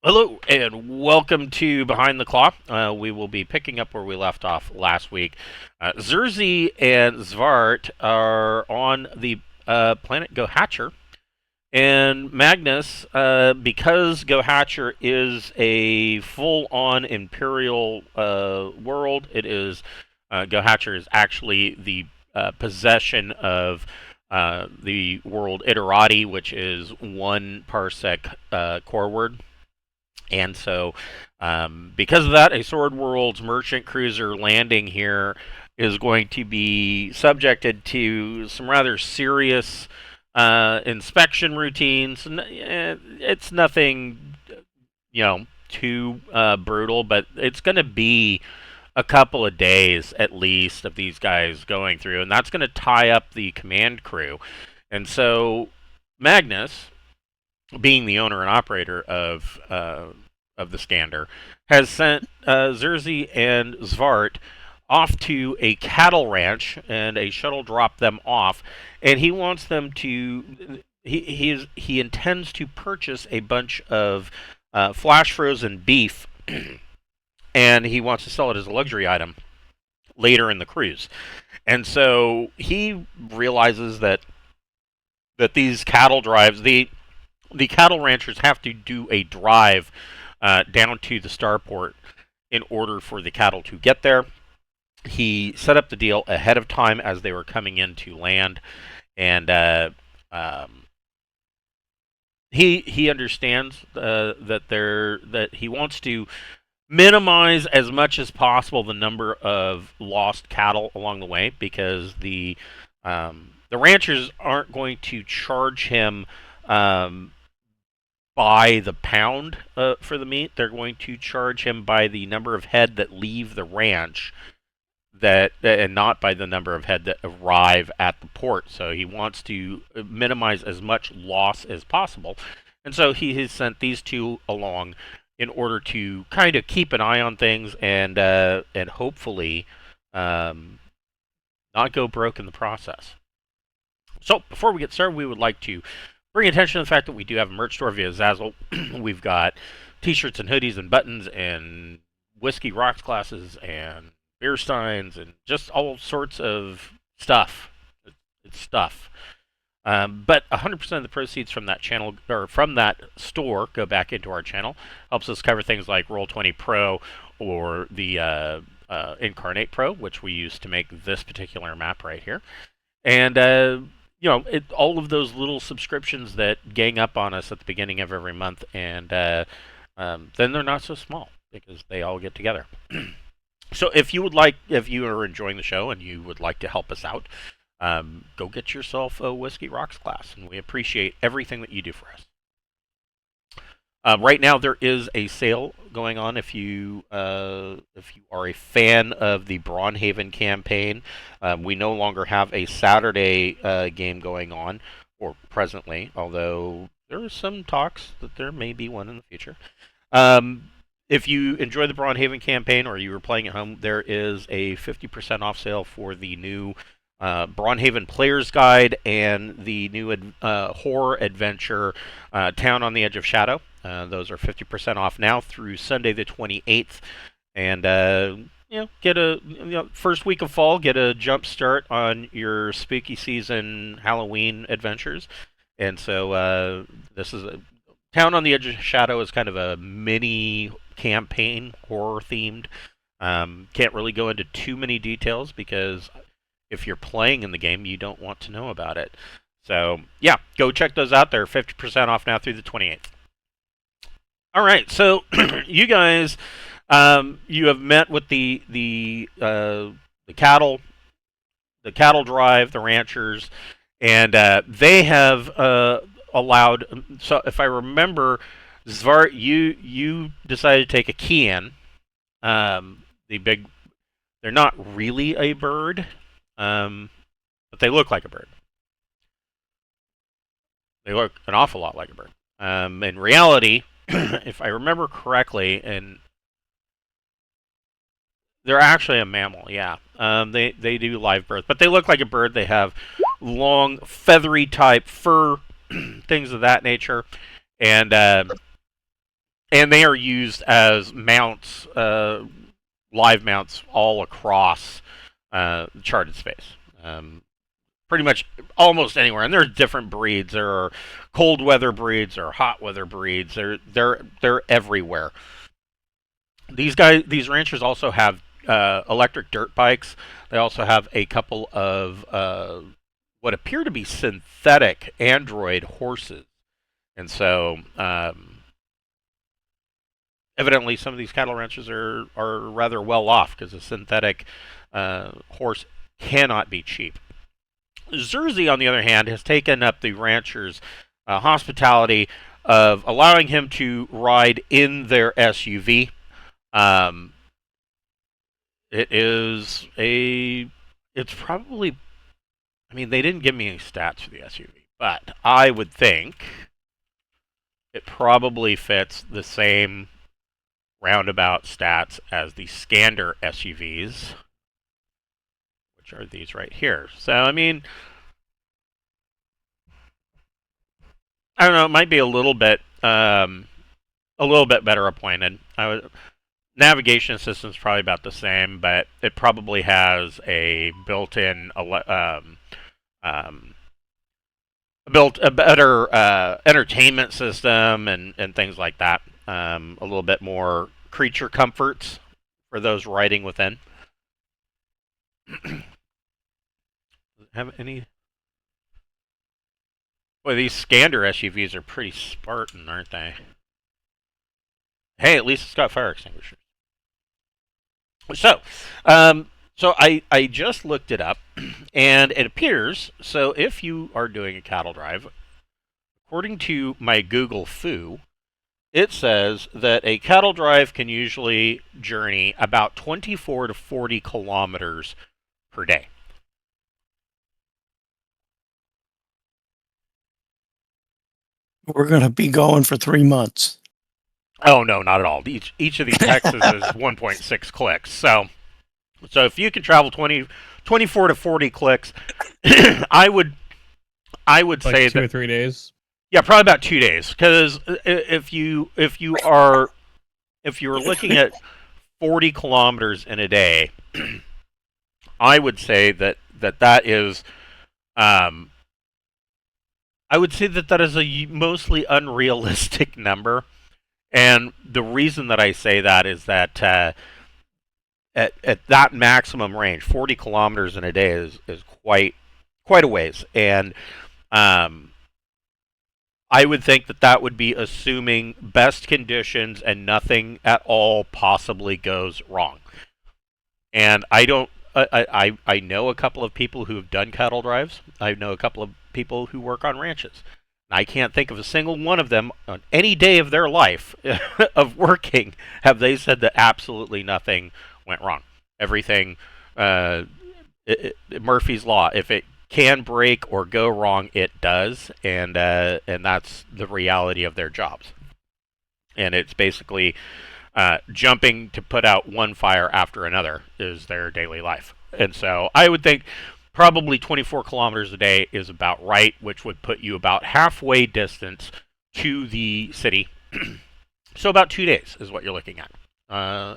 Hello and welcome to Behind the Claw. We will be picking up where we left off last week. Zerzi and Zvart are on the planet Gohature, and Magnus, because Gohature is a full-on Imperial world, Gohature is actually the possession of the world Iterati, which is 1 parsec core word. And so, because of that, a Sword World's merchant cruiser landing here is going to be subjected to some rather serious inspection routines. It's nothing, too brutal, but it's going to be a couple of days at least of these guys going through, and that's going to tie up the command crew. And so, Magnus, being the owner and operator of the Skander, has sent Zerzi and Zvart off to a cattle ranch, and a shuttle dropped them off. And he wants them to. He intends to purchase a bunch of flash frozen beef, and he wants to sell it as a luxury item later in the cruise. And so he realizes that these cattle drives, the cattle ranchers have to do a drive down to the starport in order for the cattle to get there. He set up the deal ahead of time as they were coming in to land, and he understands that he wants to minimize as much as possible the number of lost cattle along the way, because the ranchers aren't going to charge him by the pound for the meat. They're going to charge him by the number of head that leave the ranch, and not by the number of head that arrive at the port. So he wants to minimize as much loss as possible. And so he has sent these two along in order to kind of keep an eye on things and hopefully not go broke in the process. So before we get started, we would like to bring attention to the fact that we do have a merch store via Zazzle. We've got t-shirts and hoodies and buttons and whiskey rocks glasses and beer steins and just all sorts of stuff. It's stuff. But 100% of the proceeds from that channel, or from that store, go back into our channel. Helps us cover things like Roll20 Pro or the Incarnate Pro, which we use to make this particular map right here. And all of those little subscriptions that gang up on us at the beginning of every month, and then they're not so small because they all get together. So if you are enjoying the show and you would like to help us out, go get yourself a Whiskey Rocks glass, and we appreciate everything that you do for us. Right now, there is a sale going on if you are a fan of the Braunhaven campaign. We no longer have a Saturday game going on, or presently, although there are some talks that there may be one in the future. If you enjoy the Braunhaven campaign, or you were playing at home, there is a 50% off sale for the new Braunhaven Player's Guide and the new horror adventure, Town on the Edge of Shadow. Those are 50% off now through Sunday the 28th. And, get first week of fall, get a jump start on your spooky season Halloween adventures. And so this is Town on the Edge of Shadow is kind of a mini campaign, horror themed. Can't really go into too many details because if you're playing in the game, you don't want to know about it. So, yeah, go check those out. They're 50% off now through the 28th. All right, so you guys, you have met with the cattle drive, the ranchers, and they have allowed. So, if I remember, Zvart, you decided to take a Kian. The big, they're not really a bird, but they look like a bird. They look an awful lot like a bird. In reality, if I remember correctly, and they're actually a mammal, yeah. They do live birth, but they look like a bird. They have long, feathery type fur, things of that nature, and and they are used as mounts, live mounts all across charted space. Pretty much almost anywhere, and there's different breeds. There are cold weather breeds, there are hot weather breeds. They're everywhere. These ranchers also have electric dirt bikes. They also have a couple of what appear to be synthetic android horses, and so evidently some of these cattle ranchers are rather well off because a synthetic horse cannot be cheap. Zerzy, on the other hand, has taken up the rancher's hospitality of allowing him to ride in their SUV. Um, it is a. It's probably. I mean, they didn't give me any stats for the SUV, but I would think it probably fits the same roundabout stats as the Scander SUVs, which are these right here. So, I mean, I don't know. It might be a little bit better appointed. Navigation system is probably about the same, but it probably has a built-in a better entertainment system and things like that. A little bit more creature comforts for those riding within. Have any? Boy, these Scander SUVs are pretty Spartan, aren't they? Hey, at least it's got fire extinguishers. So, I just looked it up, and it appears, so if you are doing a cattle drive, according to my Google Foo, it says that a cattle drive can usually journey about 24 to 40 kilometers per day. We're going to be going for 3 months. Oh, no, not at all. Each of these texts is 1.6 clicks. So if you can travel 24 to 40 clicks, I would Like say 2 that or 3 days. yeah, probably about 2 days. Because if you are looking at 40 kilometers in a day, I would say that is I would say that is a mostly unrealistic number. And the reason that I say that is that at that maximum range, 40 kilometers in a day is quite a ways. And I would think that would be assuming best conditions and nothing at all possibly goes wrong. And I don't. I know a couple of people who have done cattle drives. I know a couple of people who work on ranches. I can't think of a single one of them on any day of their life of working have they said that absolutely nothing went wrong. Everything, Murphy's Law. If it can break or go wrong, it does, and that's the reality of their jobs. And it's basically jumping to put out one fire after another is their daily life. And so I would think probably 24 kilometers a day is about right, which would put you about halfway distance to the city. So about 2 days is what you're looking at,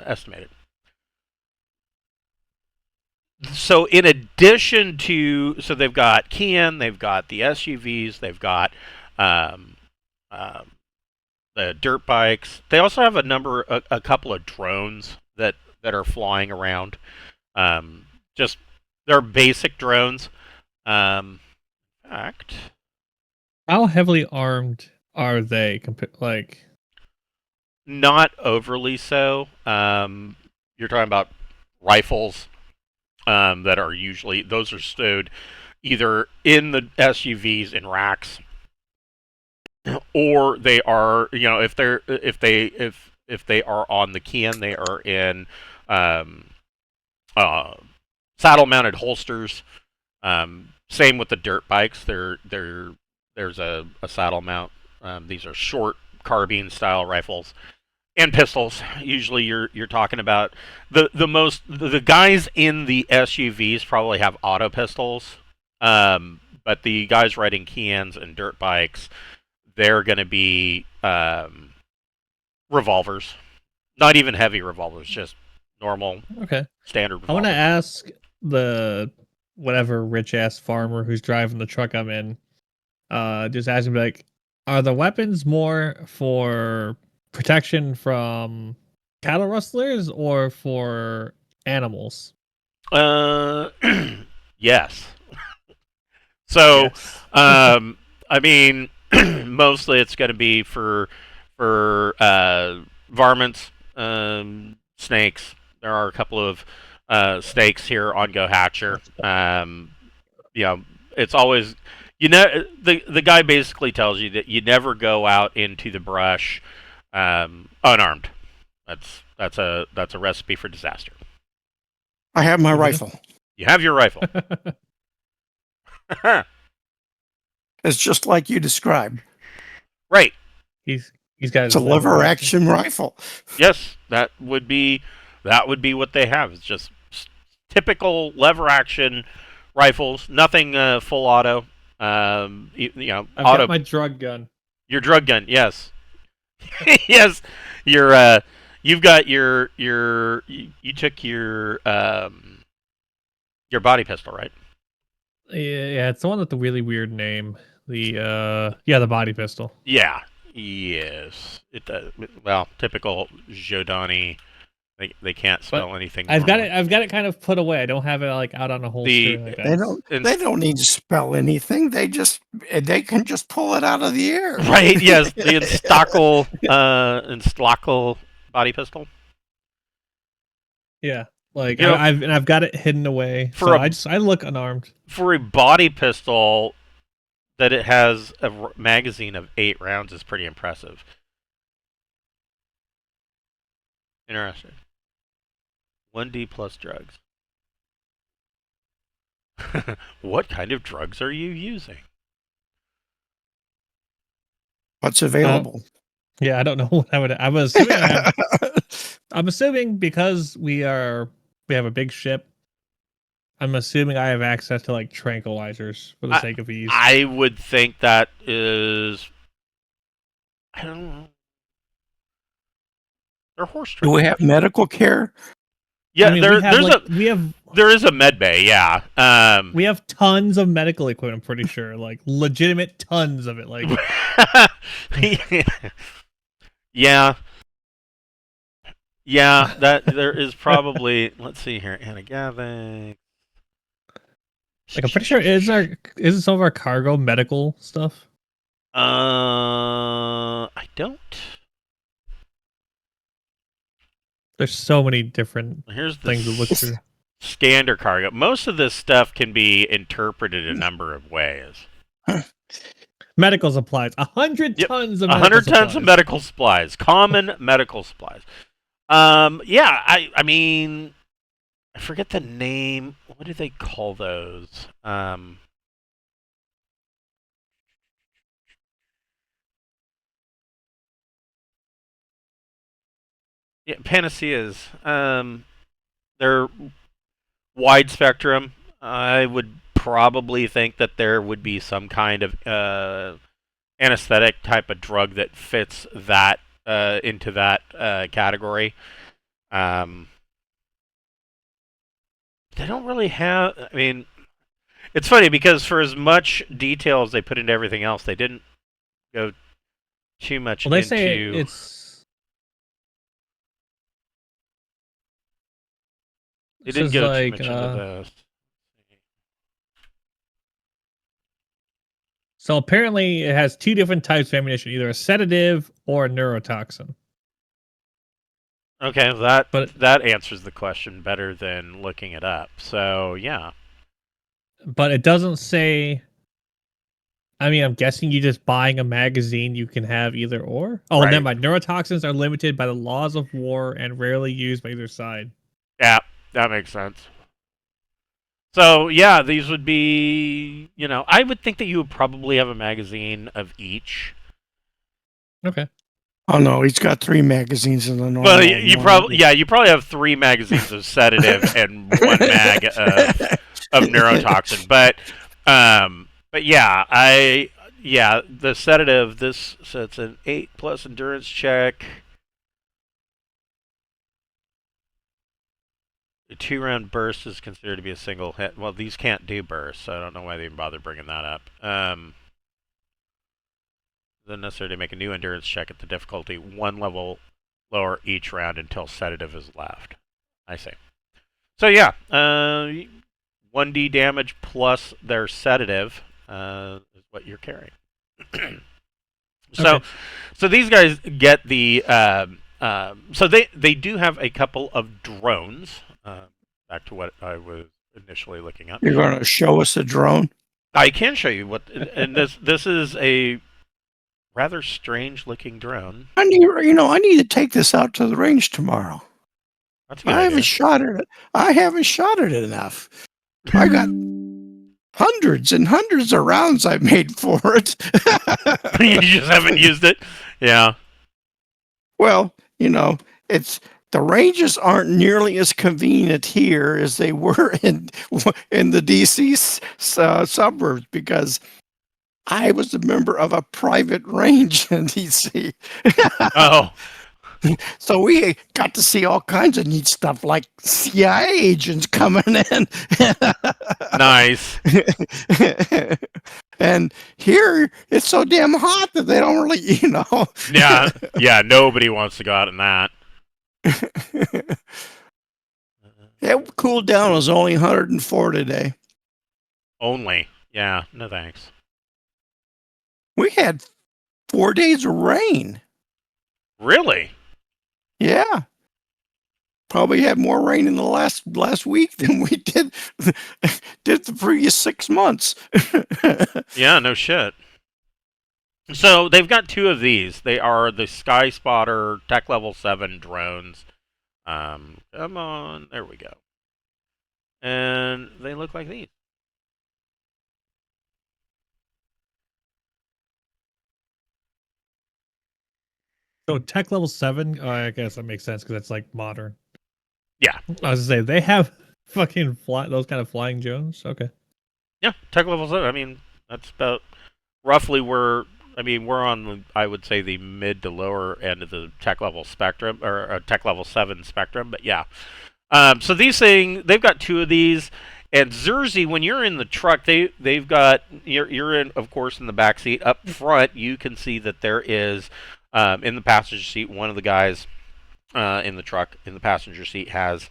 estimated. So in addition to, so they've got Kian, they've got the SUVs, they've got the dirt bikes. They also have a couple of drones that are flying around. Just they're basic drones. In fact, How heavily armed are they? Like, not overly so. You're talking about rifles that are usually those are stowed either in the SUVs in racks, or they are if they are on the Kian, they are in saddle mounted holsters. Same with the dirt bikes. There's a saddle mount. These are short carbine style rifles and pistols. Usually you're talking about the guys in the SUVs probably have auto pistols. But the guys riding Kians and dirt bikes, they're going to be Revolvers. Not even heavy revolvers, just normal, Okay. standard I want revolvers. to ask the whatever rich ass farmer who's driving the truck I'm in. Just ask him like, are the weapons more for protection from cattle rustlers or for animals? Yes. So, Yes. I mean, mostly it's going to be for varmints, snakes. There are a couple of snakes here on Gohature. You know, it's always the guy basically tells you that you never go out into the brush unarmed. That's a recipe for disaster. I have my rifle. You have your rifle. It's just like you described. Right. He's got It's a lever action rifle. Yes, that would be what they have. It's just typical lever action rifles. Nothing full auto. You know, I've auto. got my drug gun. Your drug gun. Yes. Yes. Your you've got you took your body pistol, right? Yeah, it's the one with the really weird name. The body pistol. Yeah. Yes. Well, typical Jodani. They can't spell anything. I've got normally. it. I've got it kind of put away. I don't have it like out on a holster. Like They don't need to spell anything. They can just pull it out of the air. Right? Yes, the Instackle body pistol. Yeah, like You know, I've got it hidden away. For I look unarmed. For a body pistol, that it has a magazine of 8 rounds is pretty impressive. Interesting. 1D plus drugs. What kind of drugs are you using? What's available? Yeah, I don't know what I would. I'm assuming I'm assuming because we have a big ship. I'm assuming I have access to like tranquilizers for the sake of ease. I would think that is. I don't know. They're horse. Do we have medical care? Yeah, I mean, there is a med bay. Yeah, we have tons of medical equipment. I'm pretty sure, like legitimate tons of it. Like, yeah. That there is probably. Let's see here, Anagavic. I'm pretty sure isn't some of our cargo medical stuff? I don't. There's so many different Here's the things to look through. Standard cargo. Most of this stuff can be interpreted a number of ways. Medical supplies. 100 tons of 100 tons of medical supplies. Common medical supplies. Yeah, I mean, I forget the name. What do they call those? Yeah, panaceas. They're wide spectrum. I would probably think that there would be some kind of anesthetic type of drug that fits that into that category. They don't really have. I mean, it's funny because for as much detail as they put into everything else, they didn't go too much Well, they into. say it's. They didn't go too much into this. So apparently, it has 2 different types of ammunition: either a sedative or a neurotoxin. Okay, that answers the question better than looking it up. So yeah. But it doesn't say. I mean, I'm guessing you just buying a magazine, you can have either or. Oh, right. never mind. Neurotoxins are limited by the laws of war and rarely used by either side. Yeah, that makes sense. So yeah, these would be. I would think that you would probably have a magazine of each. Okay. Oh no, he's got 3 magazines in the normal. Well, you probably have 3 magazines of sedative and 1 mag of neurotoxin. But yeah, the sedative. So it's an 8+ endurance check. A 2-round burst is considered to be a single hit. Well, these can't do bursts, so I don't know why they even bother bringing that up. Then necessary to make a new endurance check at the difficulty 1 level lower each round until sedative is left. I see. So yeah, 1d damage plus their sedative is what you're carrying. So, Okay. so these guys get the. So they do have a couple of drones. Back to what I was initially looking at. You're going to show us a drone? I can show you what, and this is a rather strange looking drone. I need to take this out to the range tomorrow. That's a good I haven't idea. shot it. I haven't shot it enough. I got hundreds and hundreds of rounds I've made for it. You just haven't used it. Yeah. Well, it's the ranges aren't nearly as convenient here as they were in the DC suburbs, because I was a member of a private range in DC. Oh. So we got to see all kinds of neat stuff, like CIA agents coming in. Nice. And here it's so damn hot that they don't really, Yeah. Nobody wants to go out in that. It cooled down. It was only 104 today. Only. Yeah. No thanks. We had 4 days of rain. Really? Yeah. Probably had more rain in the last week than we did the previous 6 months. Yeah. No shit. So they've got 2 of these. They are the Sky Spotter Tech Level 7 drones. Come on. There we go. And they look like these. So tech level 7, I guess that makes sense because that's like modern. Yeah. I was gonna say they have fucking those kind of flying drones. Okay. Yeah. Tech Level 7. I mean, that's about roughly where. I mean, we're on, I would say, the mid to lower end of the tech level spectrum, or tech level 7 spectrum, but yeah. So these things, they've got 2 of these, and Zerzy, when you're in the truck, they've got, you're in, of course, in the back seat. Up front, you can see that there is, in the passenger seat, one of the guys in the truck, in the passenger seat, has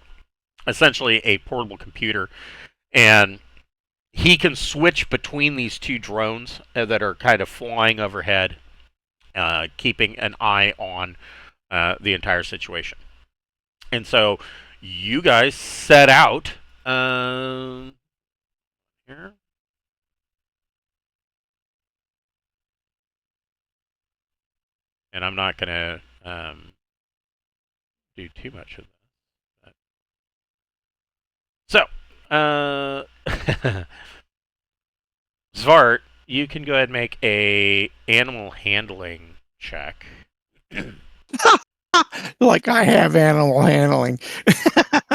essentially a portable computer, and he can switch between these 2 drones that are kind of flying overhead, keeping an eye on the entire situation. And so you guys set out here. And I'm not going to do too much of that. So, Zvart, you can go ahead and make a animal handling check. Like I have animal handling.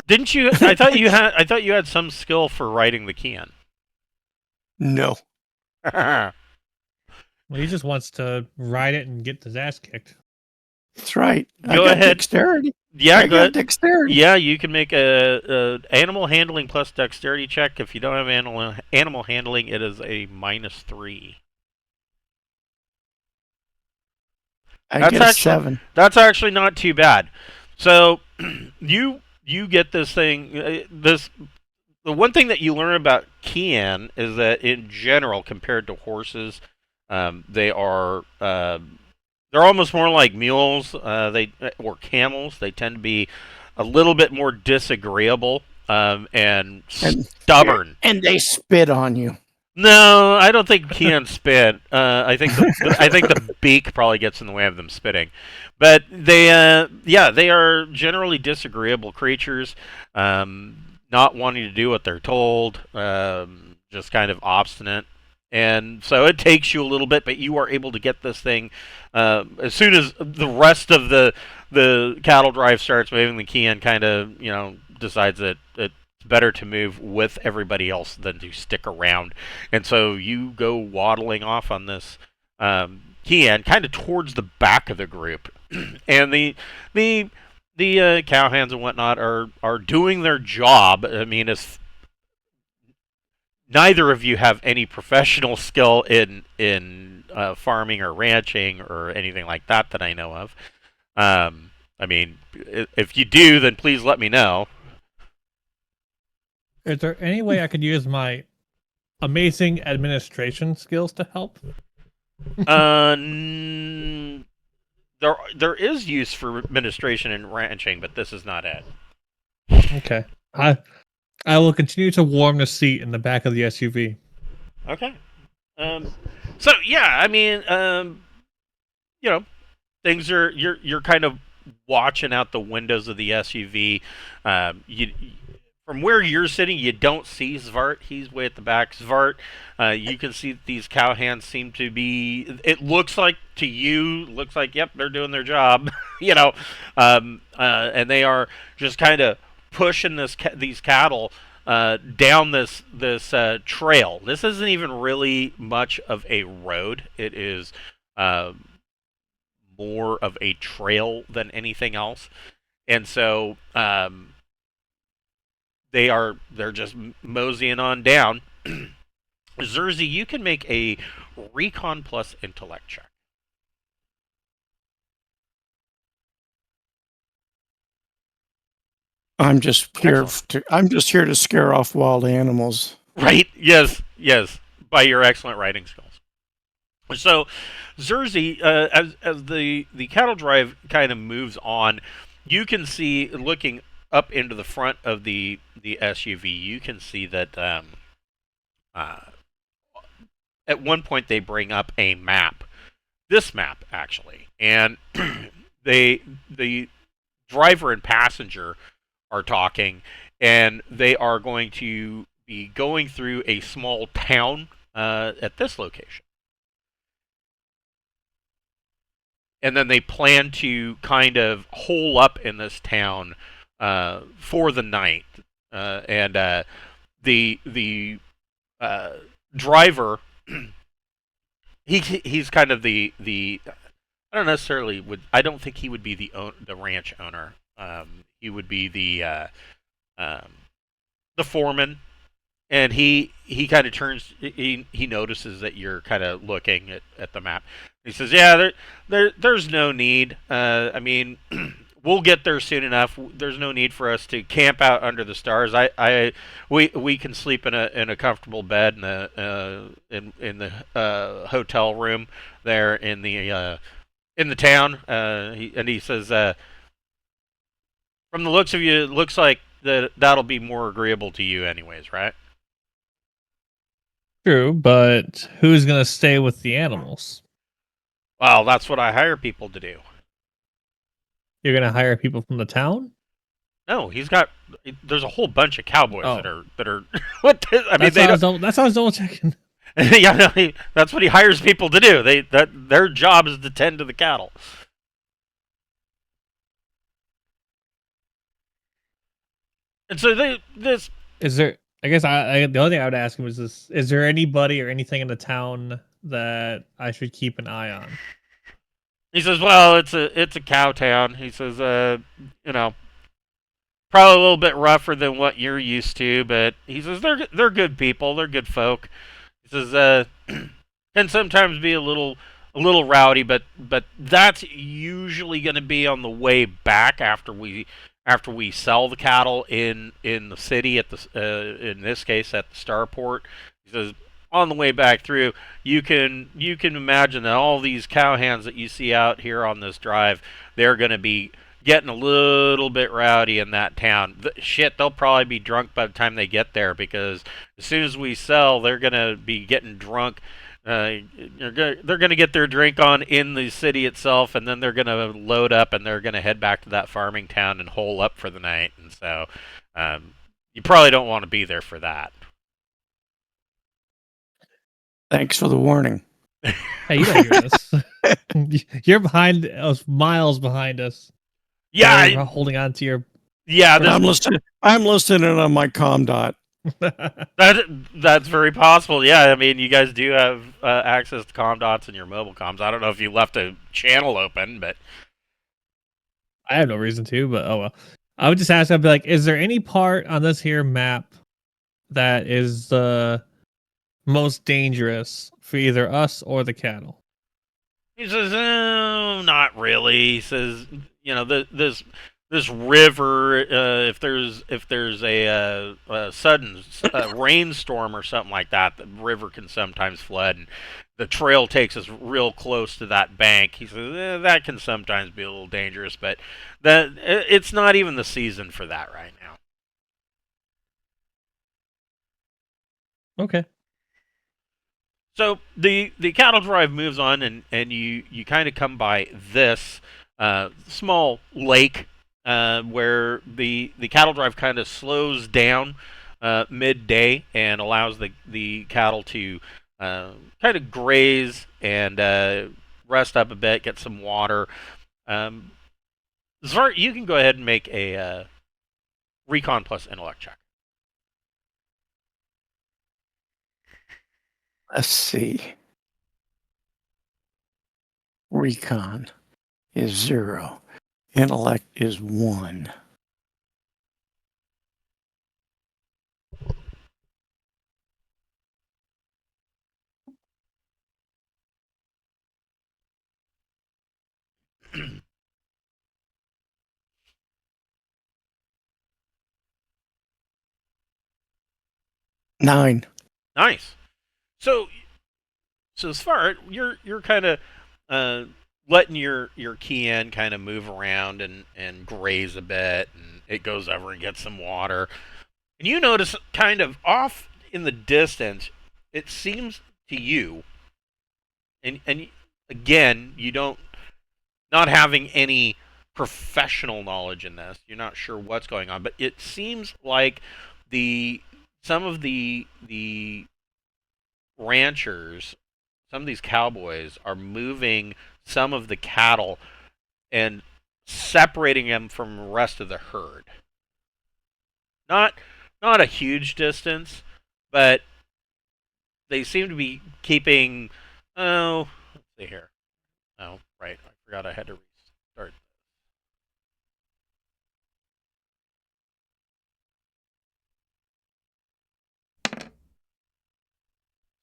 Didn't you? I thought you had some skill for riding the Kian. No. Well, he just wants to ride it and get his ass kicked. That's right. I Go got ahead. dexterity. Yeah, I got good. dexterity. Yeah, you can make a animal handling plus dexterity check. If you don't have animal handling, it is a -3. I get a 7. That's actually not too bad. So you get this thing. The one thing that you learn about Kian is that in general, compared to horses, they are they're almost more like mules. Or camels. They tend to be a little bit more disagreeable and stubborn. And they spit on you. No, I don't think Kian spit. I think the beak probably gets in the way of them spitting. But they are generally disagreeable creatures, not wanting to do what they're told, just kind of obstinate. And so it takes you a little bit, but you are able to get this thing as soon as the rest of the cattle drive starts moving. The Kian kind of decides that it's better to move with everybody else than to stick around, and so you go waddling off on this Kian kind of towards the back of the group, and the the cowhands and whatnot are doing their job. I mean, if neither of you have any professional skill in farming or ranching or anything like that I know of. I mean, if you do, then please let me know. Is there any way I could use my amazing administration skills to help? There is use for administration and ranching, but this is not it. Okay. I will continue to warm the seat in the back of the SUV. Okay. So yeah, I mean, you know, things are you're kind of watching out the windows of the SUV. You from where you're sitting, you don't see Zvart. He's way at the back. Zvart, you can see that these cowhands seem to be. It looks like to you, looks like yep, they're doing their job. And they are just kind of pushing these cattle down this trail. This isn't even really much of a road. It is more of a trail than anything else, and so they're just moseying on down. Zerzy, you can make a recon plus intellect check. I'm just here to scare off wild animals. Right? Yes. By your excellent writing skills. So, Zerzy, as the cattle drive kind of moves on, you can see, looking up into the front of the SUV, you can see that at one point they bring up a map. This map, actually, and the driver and passenger are talking, and they are going to be going through a small town at this location. And then they plan to kind of hole up in this town for the night. And the driver, he's kind of the I don't think he would be the ranch owner. He would be the foreman, and he kind of turns. He notices that you're kind of looking at the map. He says, "Yeah, there's no need. I mean, we'll get there soon enough. There's no need for us to camp out under the stars. We can sleep in a comfortable bed in the hotel room there in the town." He says, "From the looks of you, it looks like that'll be more agreeable to you, anyways, right?" True, but who's gonna stay with the animals? Well, that's what I hire people to do. You're gonna hire people from the town? No, there's a whole bunch of cowboys Oh. that are what? I mean, that's what I was double checking. Yeah, no, that's what he hires people to do. Their job is to tend to the cattle. And so Is there? I guess the only thing I would ask him is this: is there anybody or anything in the town that I should keep an eye on? He says, "Well, it's a cow town." He says, probably a little bit rougher than what you're used to, but he says they're good people, they're good folk. He says, can sometimes be a little rowdy, but that's usually going to be on the way back after we sell the cattle in the city at the in this case at the starport. He says, on the way back through, you can imagine that all these cowhands that you see out here on this drive, they're going to be getting a little bit rowdy in that town. They'll probably be drunk by the time they get there, because as soon as we sell, they're going to be getting drunk. They're going to get their drink on in the city itself, and then they're going to load up and they're going to head back to that farming town and hole up for the night. And so you probably don't want to be there for that. Thanks for the warning. Hey, you don't hear this. You're behind us, miles behind us. Yeah, you're holding on to your. Yeah, I'm listening on my comm dot. That's very possible. Yeah, I mean, you guys do have access to comm dots in your mobile comms. I don't know if you left a channel open, but I have no reason to, but oh well. I would just ask. I'd be like, is there any part on this here map that is the most dangerous for either us or the cattle? He says, not really. He says, this river, if there's a sudden rainstorm or something like that, the river can sometimes flood, and the trail takes us real close to that bank. He says that can sometimes be a little dangerous, but it's not even the season for that right now. Okay. So the cattle drive moves on, and you kind of come by this small lake where the cattle drive kind of slows down midday and allows the cattle to kind of graze and rest up a bit, get some water. Zwart, you can go ahead and make a recon plus intellect check. Let's see. Recon is 0. Intellect is 1. Nine. Nice. So as far you're kind of letting your key in kind of move around and graze a bit, and it goes over and gets some water, and you notice kind of off in the distance, it seems to you, and again, you don't, not having any professional knowledge in this, you're not sure what's going on, but it seems like some of the ranchers, some of these cowboys are moving some of the cattle and separating them from the rest of the herd. Not a huge distance, but they seem to be keeping. Oh, let's see here. Oh, right. I forgot I had to restart.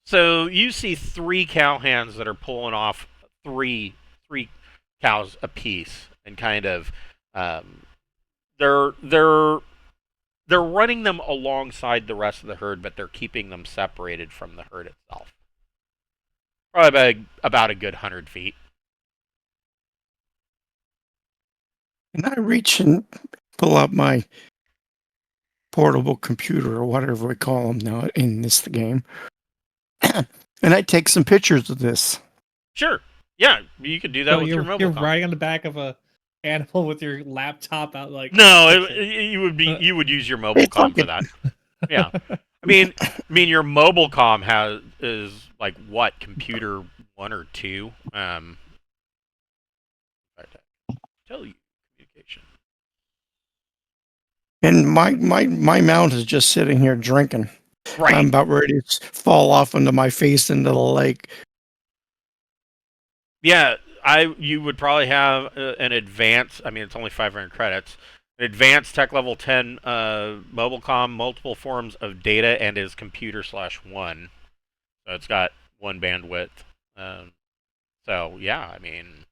So you see 3 cowhands that are pulling off three cows apiece, and kind of they're running them alongside the rest of the herd, but they're keeping them separated from the herd itself. Probably about a good 100 feet. And I reach and pull up my portable computer, or whatever we call them now in this game. And I take some pictures of this. Sure. Yeah, you could do that with your mobile. You're riding on the back of a animal with your laptop out, like. No, you would use your mobile comm for that. Yeah, I mean your mobile comm is like what, computer 1 or 2? Tell you communication. And my mount is just sitting here drinking. Right. I'm about ready to fall off into my face into the lake. Yeah, you would probably have an advanced. I mean, it's only 500 credits. An advanced tech level 10 mobile comm, multiple forms of data, and is computer/1. So it's got 1 bandwidth. So yeah, I mean,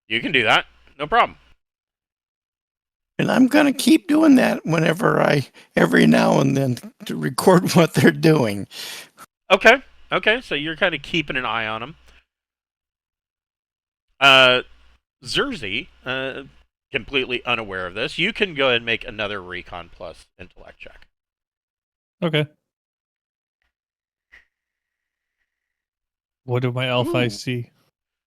you can do that, no problem. And I'm going to keep doing that every now and then, to record what they're doing. Okay. So you're kind of keeping an eye on them. Zerzi, completely unaware of this, you can go ahead and make another recon plus intellect check. Okay. What do my elf eyes see?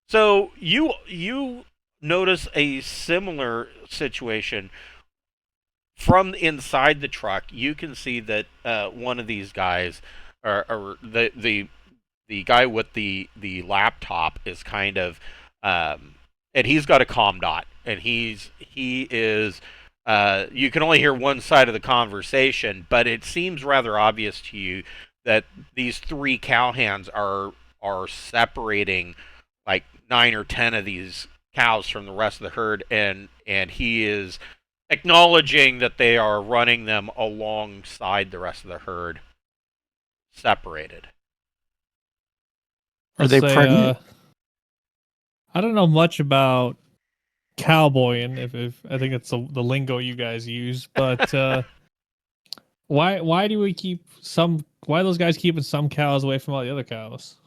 So you notice a similar situation from inside the truck. You can see that one of these guys, or the guy with the laptop, is kind of, and he's got a comm dot, and he is. You can only hear one side of the conversation, but it seems rather obvious to you that these 3 cowhands are separating like 9 or 10 of these cows from the rest of the herd, and he is acknowledging that they are running them alongside the rest of the herd, separated. Are they pregnant? I don't know much about cowboying, if I think it's the lingo you guys use, but why do we keep why are those guys keeping some cows away from all the other cows?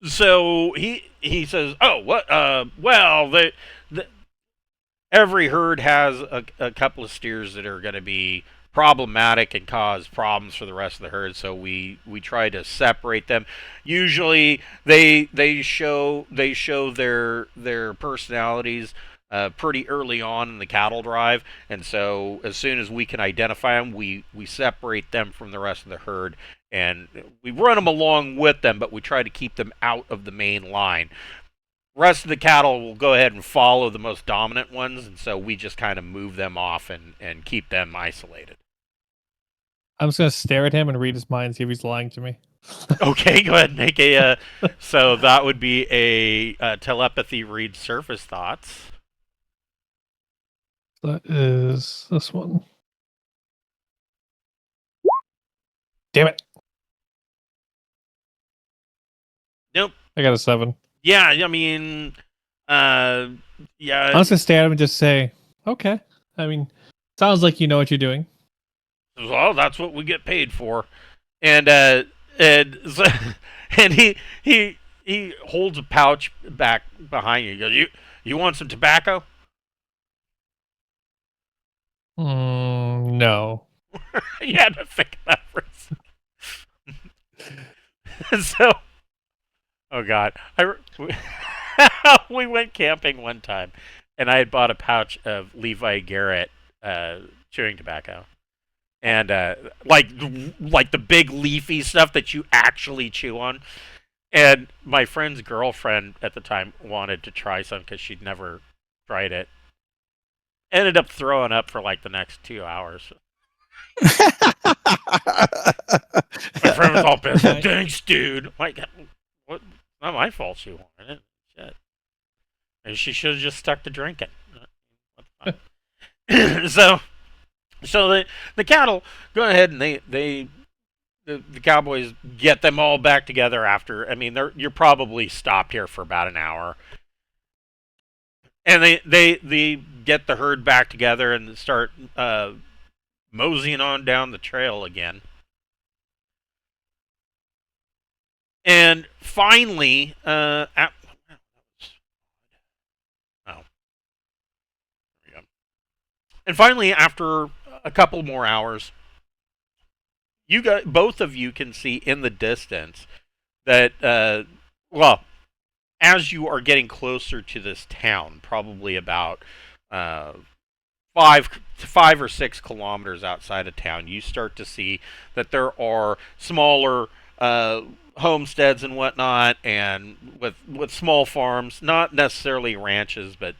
So he says, "Oh, what? Well, every herd has a couple of steers that are going to be problematic and cause problems for the rest of the herd. So we try to separate them. Usually they show their personalities pretty early on in the cattle drive, and so as soon as we can identify them, we separate them from the rest of the herd, and we run them along with them, but we try to keep them out of the main line. Rest of the cattle will go ahead and follow the most dominant ones, and so we just kind of move them off and keep them isolated." I'm just gonna stare at him and read his mind, see if he's lying to me. Okay, go ahead and make a. So that would be a telepathy read surface thoughts. That is this one. Damn it. Nope. I got a 7. Yeah, I mean, yeah. I'm just gonna stare at him and just say, okay. I mean, sounds like you know what you're doing. Well, that's what we get paid for, and so, and he holds a pouch back behind you. He goes, you want some tobacco? No. You had to think that for a second. So, oh God, we went camping one time, and I had bought a pouch of Levi Garrett chewing tobacco, and like the big leafy stuff that you actually chew on. And my friend's girlfriend at the time wanted to try some because she'd never tried it. Ended up throwing up for like the next 2 hours. My friend was all pissed. Thanks, dude. Like, what? Not my fault she wanted it. Shit. And she should have just stuck to drinking. So the cattle go ahead and the cowboys get them all back together after. I mean, you're probably stopped here for about an hour. And they get the herd back together and start moseying on down the trail again. And finally, after a couple more hours, both of you can see in the distance that, as you are getting closer to this town, probably about 5 or 6 kilometers outside of town, you start to see that there are smaller homesteads and whatnot, and with small farms, not necessarily ranches, but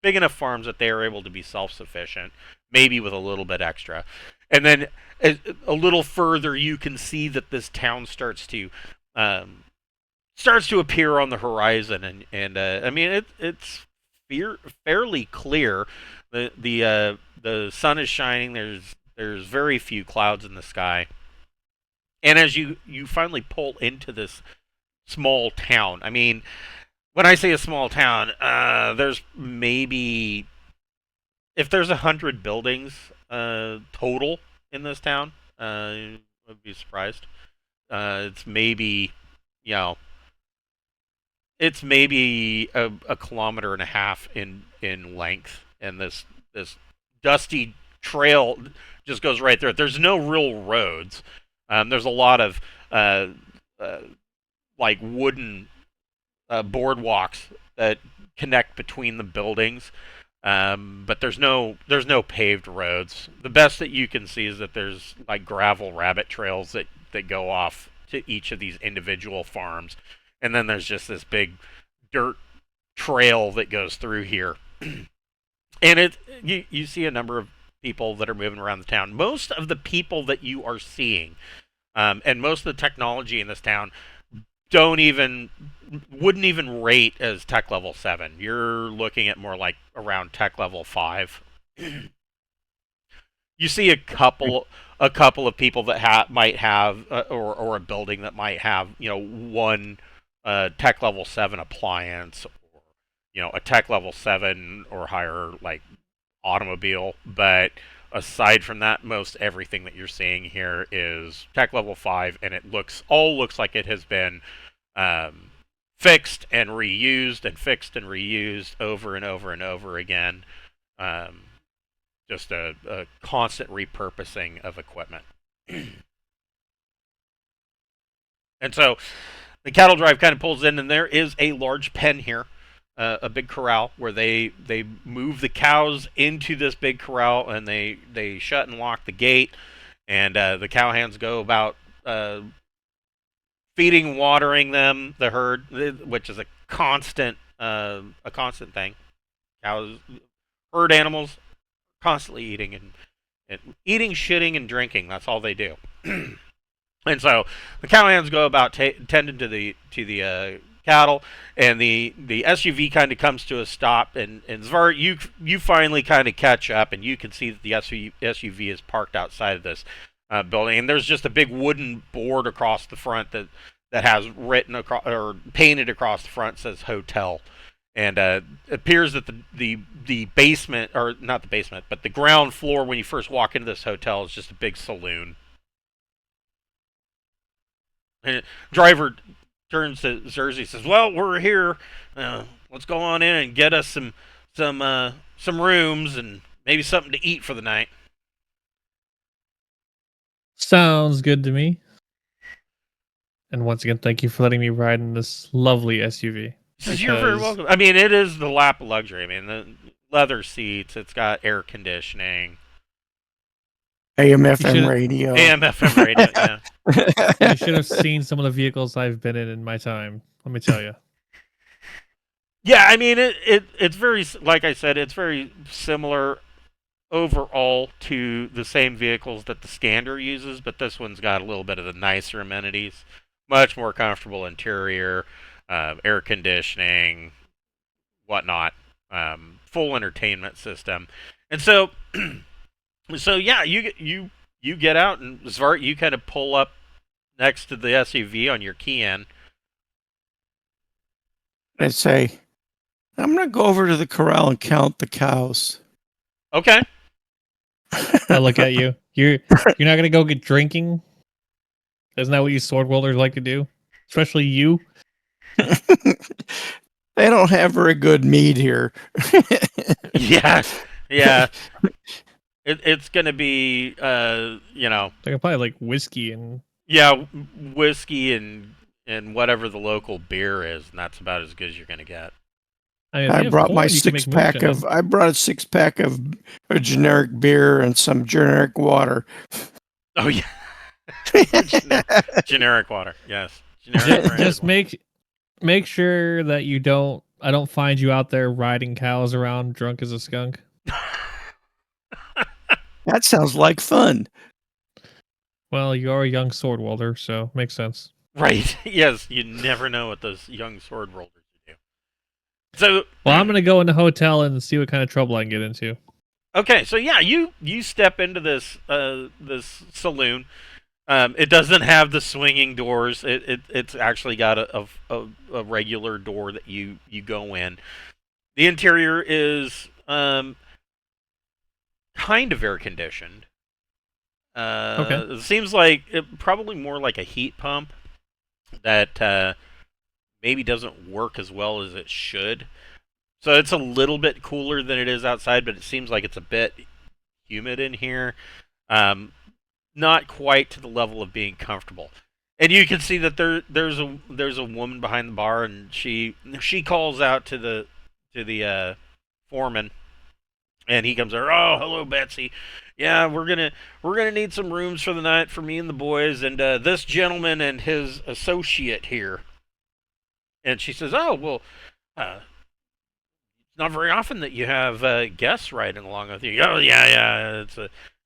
big enough farms that they are able to be self-sufficient, maybe with a little bit extra. And then a little further, you can see that this town starts to appear on the horizon, and I mean it's fairly clear. The sun is shining. There's very few clouds in the sky, and as you finally pull into this small town, I mean, when I say a small town, there's maybe, if there's 100 buildings total in this town, I would be surprised. It's maybe, it's maybe a kilometer and a half in length, and this dusty trail just goes right through it. There's no real roads. There's a lot of like wooden boardwalks that connect between the buildings, but there's no paved roads. The best that you can see is that there's like gravel rabbit trails that go off to each of these individual farms, and then there's just this big dirt trail that goes through here. And you see a number of people that are moving around the town. Most of the people that you are seeing, and most of the technology in this town, wouldn't even rate as tech level 7. You're looking at more like around tech level 5. You see a couple of people that might have or a building that might have, one tech level 7 appliance, or a tech level 7 or higher like automobile, but aside from that, most everything that you're seeing here is tech level 5, and it looks like it has been fixed and reused and fixed and reused over and over and over again. Just a constant repurposing of equipment. And so the cattle drive kind of pulls in, and there is a large pen here, a big corral, where they move the cows into this big corral, and they shut and lock the gate, and the cowhands go about feeding, watering them, the herd, which is a constant thing. Cows, herd animals, constantly eating and eating, shitting, and drinking. That's all they do. And so the cowhands go about tending to the cattle, and the SUV kind of comes to a stop. And Zvart, you finally kind of catch up, and you can see that the SUV is parked outside of this building, and there's just a big wooden board across the front that has written across or painted across the front, says hotel. And it appears that the basement, or not the basement, but the ground floor when you first walk into this hotel is just a big saloon. And driver turns to Zerzy, says, "Well, we're here. Let's go on in and get us some rooms and maybe something to eat for the night." Sounds good to me. And once again, thank you for letting me ride in this lovely SUV. You're very welcome. I mean, it is the lap of luxury. I mean, the leather seats, it's got air conditioning. AM/FM radio. AM/FM radio, yeah. You should have seen some of the vehicles I've been in my time. Let me tell you. Yeah, I mean, it's very, like I said, it's very similar overall to the same vehicles that the Scander uses, but this one's got a little bit of the nicer amenities. Much more comfortable interior, air conditioning, whatnot, full entertainment system. And so yeah, you get out, and Zvart, you kind of pull up next to the SUV on your key in. I say, I'm gonna go over to the corral and count the cows. Okay. I look at you. You're not gonna go get drinking? Isn't that what you sword wielders like to do? Especially you. They don't have very good meat here. Yeah. It's gonna be They're gonna probably like whiskey and whiskey and whatever the local beer is, and that's about as good as you're gonna get. I mean, I brought my 6-pack of. I brought a 6-pack of a generic beer and some generic water. Oh yeah, generic water. Yes, generic. Just make sure that I don't find you out there riding cows around drunk as a skunk. That sounds like fun. Well, you're a young sword wielder, so makes sense. Right. Yes, you never know what those young sword wielders do. So, well, I'm gonna go in the hotel and see what kind of trouble I can get into. Okay, so yeah, you step into this this saloon. It doesn't have the swinging doors. It's actually got a regular door that you go in. The interior is kind of air conditioned. Okay. It seems like probably more like a heat pump that maybe doesn't work as well as it should. So it's a little bit cooler than it is outside, but it seems like it's a bit humid in here. Not quite to the level of being comfortable. And you can see that there's a woman behind the bar, and she calls out to the foreman, and he comes over. "Oh, hello, Betsy. Yeah, we're gonna need some rooms for the night for me and the boys, and this gentleman and his associate here." And she says, "Oh, well, it's not very often that you have guests riding along with you." "Oh, yeah,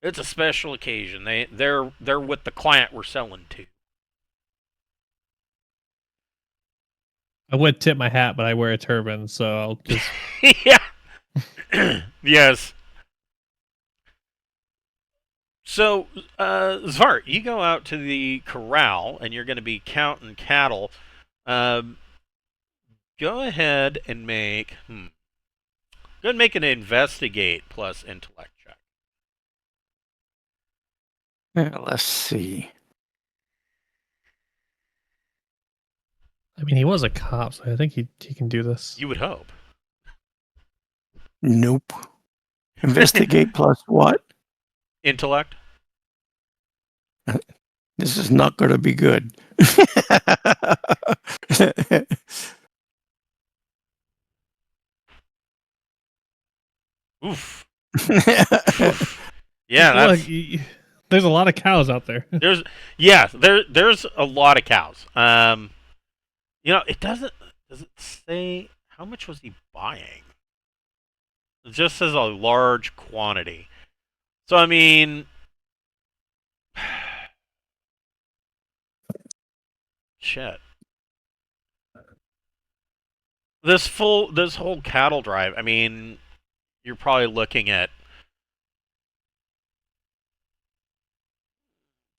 it's a special occasion. They're with the client we're selling to." I would tip my hat, but I wear a turban, so I'll just. Yeah. Yes. So, Zvart, you go out to the corral and you're going to be counting cattle. Um, go ahead and make. Go ahead and make an investigate plus intellect check. Let's see. I mean, he was a cop, so I think he can do this. You would hope. Nope. Investigate plus what? Intellect. This is not going to be good. Oof. Yeah, that's. Look, there's a lot of cows out there. There's a lot of cows. It does it say how much was he buying? It just says a large quantity. So I mean, shit. This whole cattle drive. I mean, you're probably looking at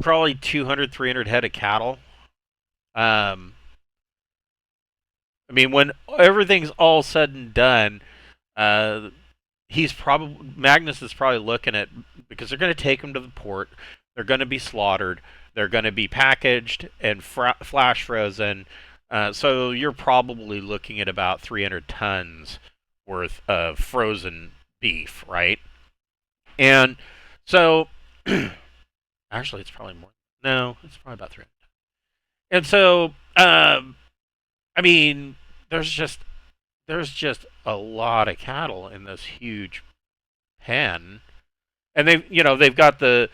probably 200, 300 head of cattle. I mean, when everything's all said and done, Magnus is probably looking at, because they're going to take them to the port, they're going to be slaughtered, they're going to be packaged and flash frozen. So you're probably looking at about 300 tons worth of frozen beef, right? And so, actually, it's probably more. No, it's probably about 300. And so, I mean, there's just a lot of cattle in this huge pen, and they've got the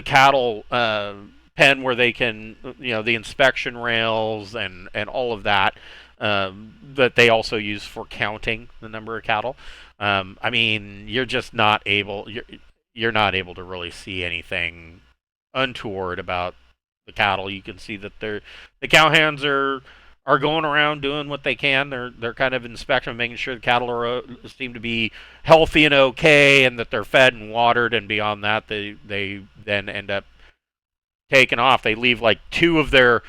cattle pen where they can, the inspection rails and all of that, that they also use for counting the number of cattle. I mean, you're just not able you're not able to really see anything untoward about the cattle. You can see that the cowhands are going around doing what they can. They're kind of inspecting, making sure the cattle seem to be healthy and okay, and that they're fed and watered. And beyond that, they then end up taking off. They leave like two of the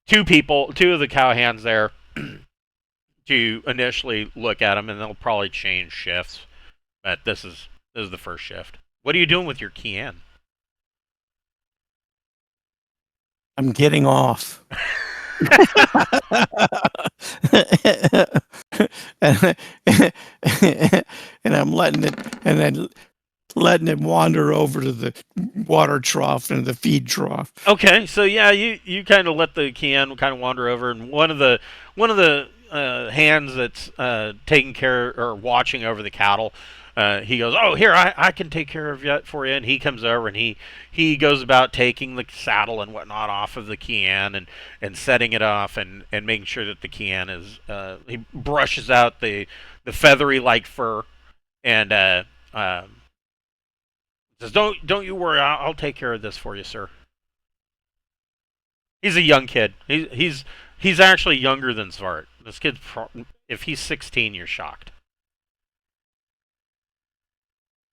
cowhands there to initially look at them, and they'll probably change shifts. But this is the first shift. What are you doing with your Kian? I'm getting off. and I'm letting it wander over to the water trough and the feed trough. Okay, so yeah, you kind of let the Kian kind of wander over, and one of the hands that's taking care or watching over the cattle, he goes, "Oh, here, I can take care of it for you." And he comes over and he goes about taking the saddle and whatnot off of the Kian and setting it off and making sure that the Kian is, he brushes out the feathery like fur and says, "Don't you worry, I'll take care of this for you, sir." He's a young kid. He's actually younger than Svart. This kid's if he's 16, you're shocked.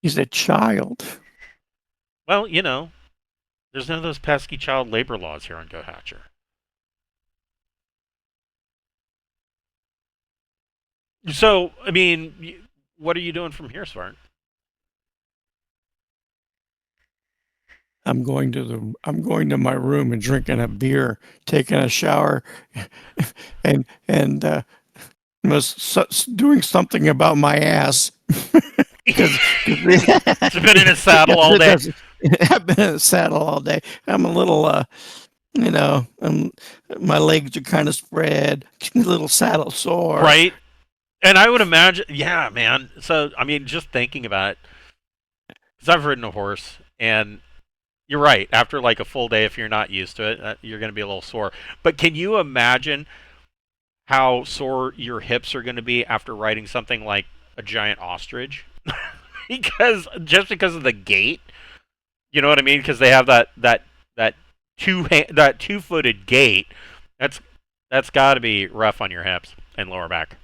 He's a child. Well, there's none of those pesky child labor laws here on Gohature. So, I mean, what are you doing from here, Svart? I'm going to my room and drinking a beer, taking a shower, and doing something about my ass. It's been in a saddle all day. I've been in a saddle all day. I'm a little, my legs are kind of spread, a little saddle sore. Right. And I would imagine, yeah, man. So, I mean, just thinking about it, because I've ridden a horse, and you're right. After like a full day, if you're not used to it, you're going to be a little sore. But can you imagine how sore your hips are going to be after riding something like a giant ostrich? because of the gait, you know what I mean? Because they have that 2-footed gait. That's That's got to be rough on your hips and lower back.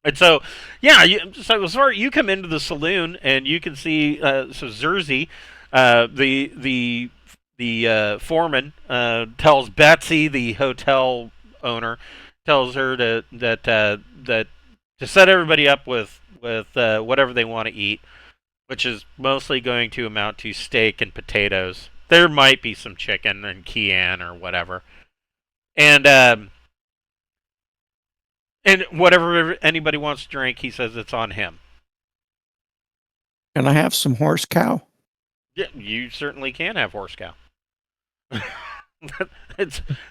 And so, yeah, so as far you come into the saloon and you can see, so Zerzy, the foreman, tells Betsy, the hotel owner, tells her that to set everybody up with whatever they want to eat, which is mostly going to amount to steak and potatoes. There might be some chicken and cayenne or whatever, and whatever anybody wants to drink, he says it's on him. Can I have some horse cow? Yeah, you certainly can have horse cow.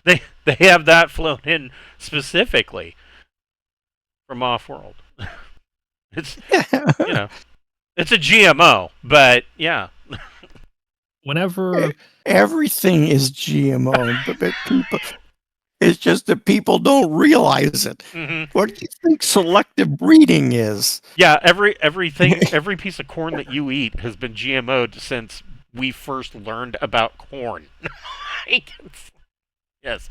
They have that flown in specifically from off world. It's it's a GMO, but yeah. Whenever Everything is GMO, but people, it's just that people don't realize it. Mm-hmm. What do you think selective breeding is? Yeah, every piece of corn that you eat has been GMO'd since we first learned about corn. Yes.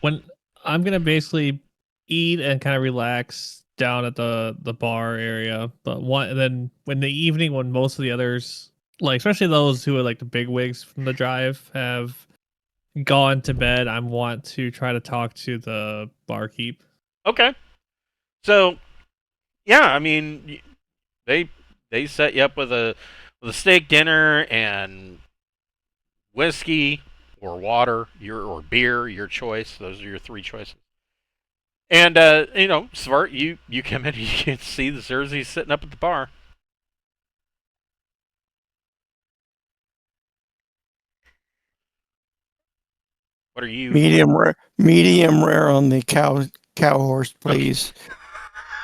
when I'm gonna basically eat and kind of relax down at the bar area, but then when the evening when most of the others, like especially those who are like the big wigs from the drive, have gone to bed, I want to try to talk to the barkeep. Okay. So, yeah, I mean, they set you up with a steak dinner and whiskey or water, or beer, your choice. Those are your three choices. And Svart, you come in and you can see the Zerzy sitting up at the bar. What are you? Medium rare on the cow horse, please.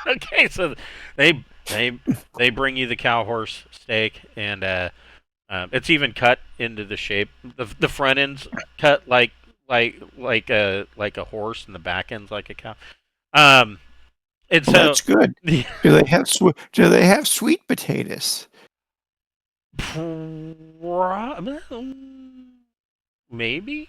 Okay, so they bring you the cow horse steak, and it's even cut into the shape. The front end's cut like a horse, and the back end's like a cow. And so That's good. Do they have sweet potatoes? Maybe.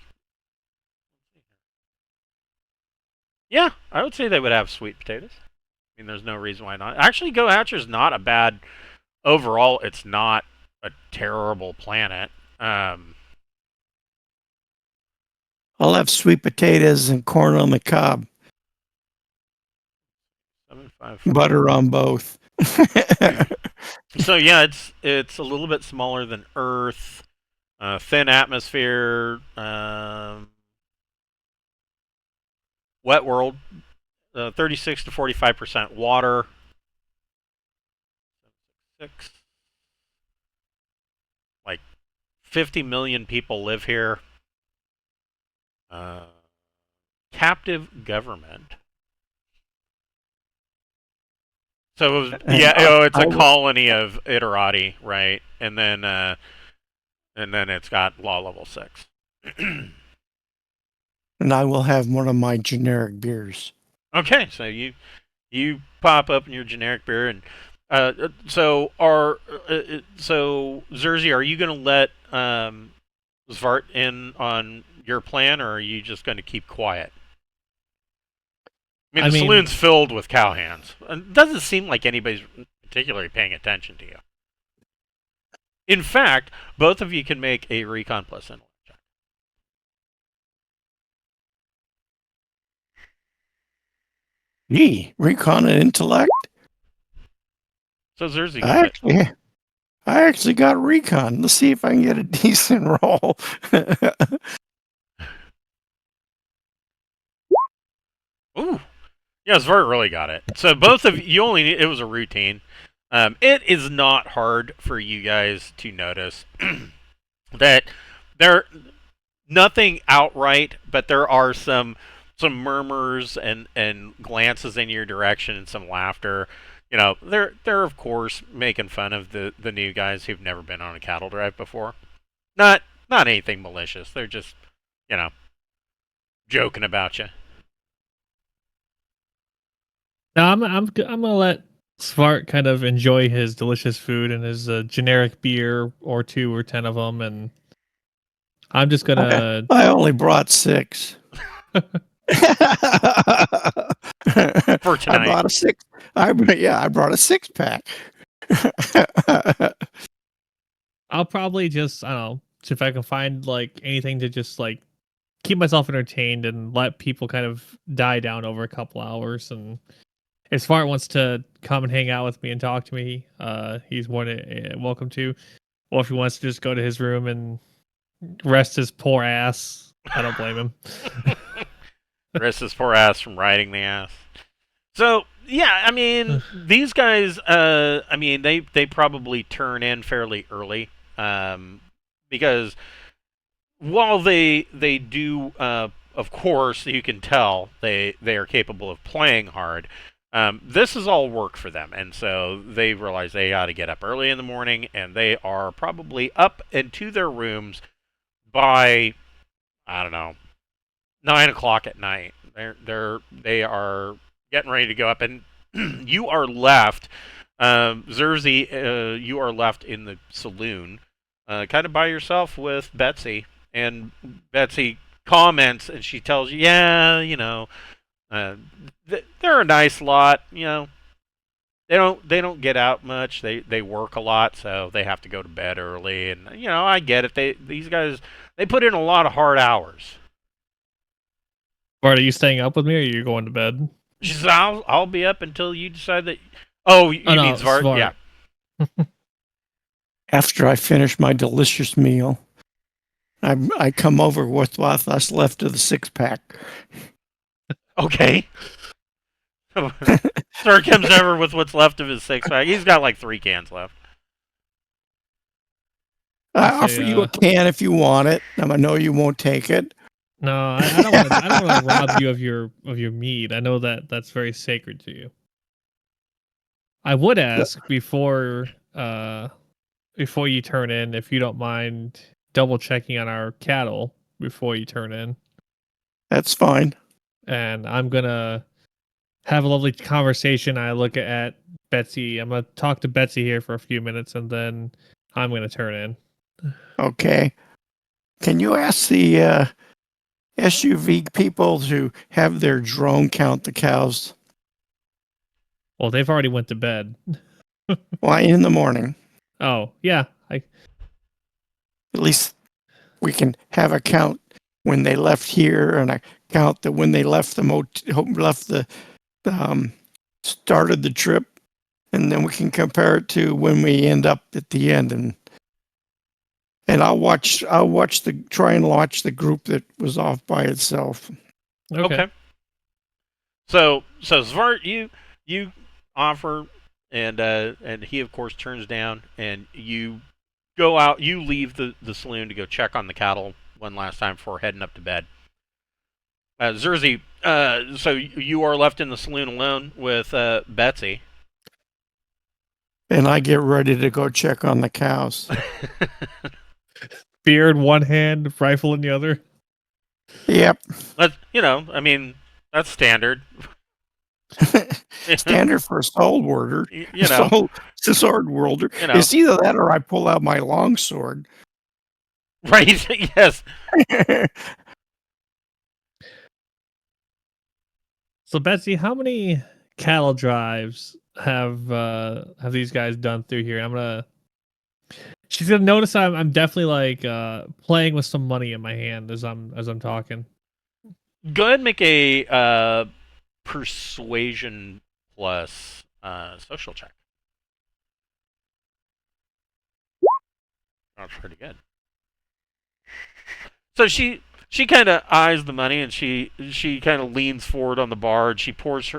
Yeah, I would say they would have sweet potatoes. I mean, there's no reason why not. Actually, Gohachure's not a bad overall. It's not a terrible planet. I'll have sweet potatoes and corn on the cob. 754. Butter on both. So yeah, it's a little bit smaller than Earth. Thin atmosphere. Wet world. 36 to 45% water. 6. Like 50 million people live here. Captive government. So it was, it's a colony of Iterati, right? And then it's got law level 6. And I will have one of my generic beers. Okay, so you pop up in your generic beer, and so Zerzy, are you going to let Svart in on your plan, or are you just going to keep quiet? I mean, the saloon's filled with cowhands. It doesn't seem like anybody's particularly paying attention to you. In fact, both of you can make a recon plus intellect check. Recon and intellect? So Zerzy, I actually got recon. Let's see if I can get a decent roll. Ooh. Yeah, Svart really got it. So both of you it was a routine. It is not hard for you guys to notice that there nothing outright, but there are some murmurs and glances in your direction and some laughter. They're of course making fun of the new guys who've never been on a cattle drive before. Not anything malicious. They're just, joking about you. Now I'm gonna let Svart kind of enjoy his delicious food and his generic beer or 2 or 10 of them, and I'm just gonna. I only brought 6. For I tonight. brought a six. I brought a 6-pack. I'll probably just, I don't know, see if I can find like anything to just like keep myself entertained and let people kind of die down over a couple hours. And if Smart wants to come and hang out with me and talk to me, he's more than welcome to. Or if he wants to just go to his room and rest his poor ass, I don't blame him. Rest his poor ass from riding the ass. So yeah, I mean, these guys. I mean, they probably turn in fairly early, because while they do, of course, you can tell they are capable of playing hard. This is all work for them, and so they realize they got to get up early in the morning, and they are probably up into their rooms by, I don't know, 9 o'clock at night. They are getting ready to go up, and you are left, Zerzy. You are left in the saloon, kind of by yourself with Betsy, and Betsy comments, and she tells you, yeah, they're a nice lot. They don't get out much. They work a lot, so they have to go to bed early, and I get it. These guys, they put in a lot of hard hours. Bart, are you staying up with me or are you going to bed? She says, I'll be up until you decide that. Oh, you mean Svart? Svart. Yeah. After I finish my delicious meal, I come over with what's left of the 6-pack. Okay. Svart comes over with what's left of his 6-pack. He's got like 3 cans left. I offer you a can if you want it. I know you won't take it. No, I don't want to. I don't want to rob you of your meat. I know that that's very sacred to you. I would ask before you turn in, if you don't mind double checking on our cattle before you turn in. That's fine. And I'm gonna have a lovely conversation. I look at Betsy. I'm gonna talk to Betsy here for a few minutes, and then I'm gonna turn in. Okay. Can you ask the SUV people to have their drone count the cows? Well, they've already went to bed. Why in the morning? Oh, yeah. At least we can have a count when they left here, and a count that when they left started the trip, and then we can compare it to when we end up at the end, and I'll try and watch the group that was off by itself. Okay. So Svart, you offer, and he of course turns down, and you go out. You leave the saloon to go check on the cattle one last time before heading up to bed. Zerzy, so you are left in the saloon alone with Betsy. And I get ready to go check on the cows. Beard one hand, rifle in the other. Yep. I mean, that's standard. Standard for a sword worder. Sword wielder. You know. It's either that or I pull out my long sword. Right. Yes. So Betsy, how many cattle drives have these guys done through here? She's gonna notice I'm definitely like playing with some money in my hand as I'm talking. Go ahead and make a persuasion plus social check. That's pretty good. So she kind of eyes the money, and she kind of leans forward on the bar, and she pours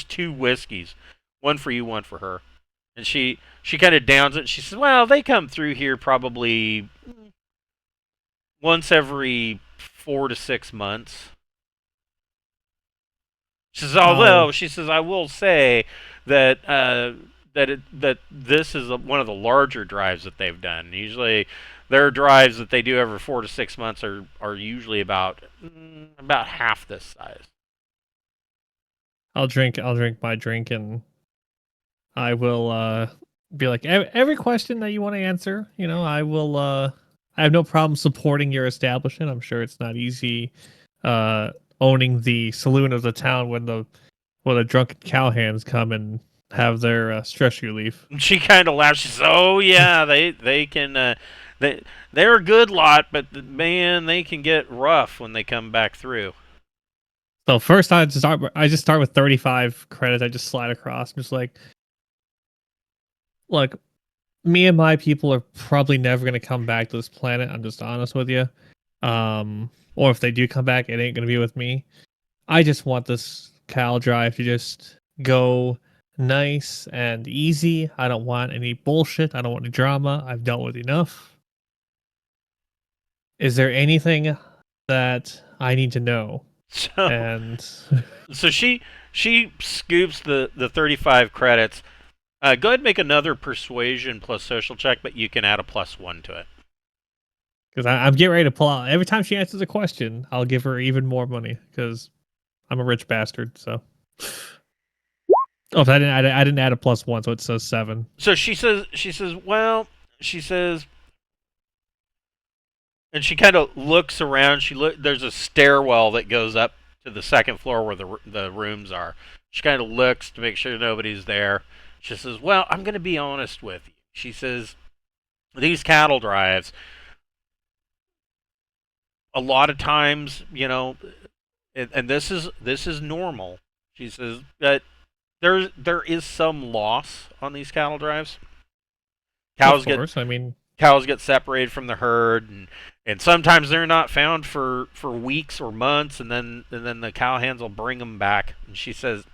2 whiskeys, one for you, one for her, and she kind of downs it. And she says, "Well, they come through here probably once every 4 to 6 months." She says, "Although," she says, "I will say that that this is one of the larger drives that they've done. Usually, their drives that they do every 4 to 6 months are usually about half this size." I'll drink my drink, and I will be like, every question that you want to answer, I will. I have no problem supporting your establishment. I'm sure it's not easy owning the saloon of the town when the drunken cowhands come and have their stress relief. And she kind of laughs. She says, "Oh yeah, they can they're a good lot, but man, they can get rough when they come back through." So first, I just start with 35 credits. I just slide across. I'm just like, look, me and my people are probably never going to come back to this planet. I'm just honest with you. Or if they do come back, it ain't going to be with me. I just want this Cal drive to just go nice and easy. I don't want any bullshit. I don't want any drama. I've dealt with enough. Is there anything that I need to know? So And so she scoops the 35 credits. Go ahead and make another persuasion plus social check, but you can add a +1 to it. because I'm getting ready to pull out every time she answers a question, I'll give her even more money because I'm a rich bastard. So, oh, I didn't add a +1, so it says 7. So she says, she says, and she kind of looks around. There's a stairwell that goes up to the second floor where the rooms are. She kind of looks to make sure nobody's there. She says, "Well, I'm going to be honest with you." She says, "These cattle drives, a lot of times, and this is normal." She says that there is some loss on these cattle drives. Of course, I mean, Cows get separated from the herd, and sometimes they're not found for weeks or months, and then the cowhands will bring them back. And she says,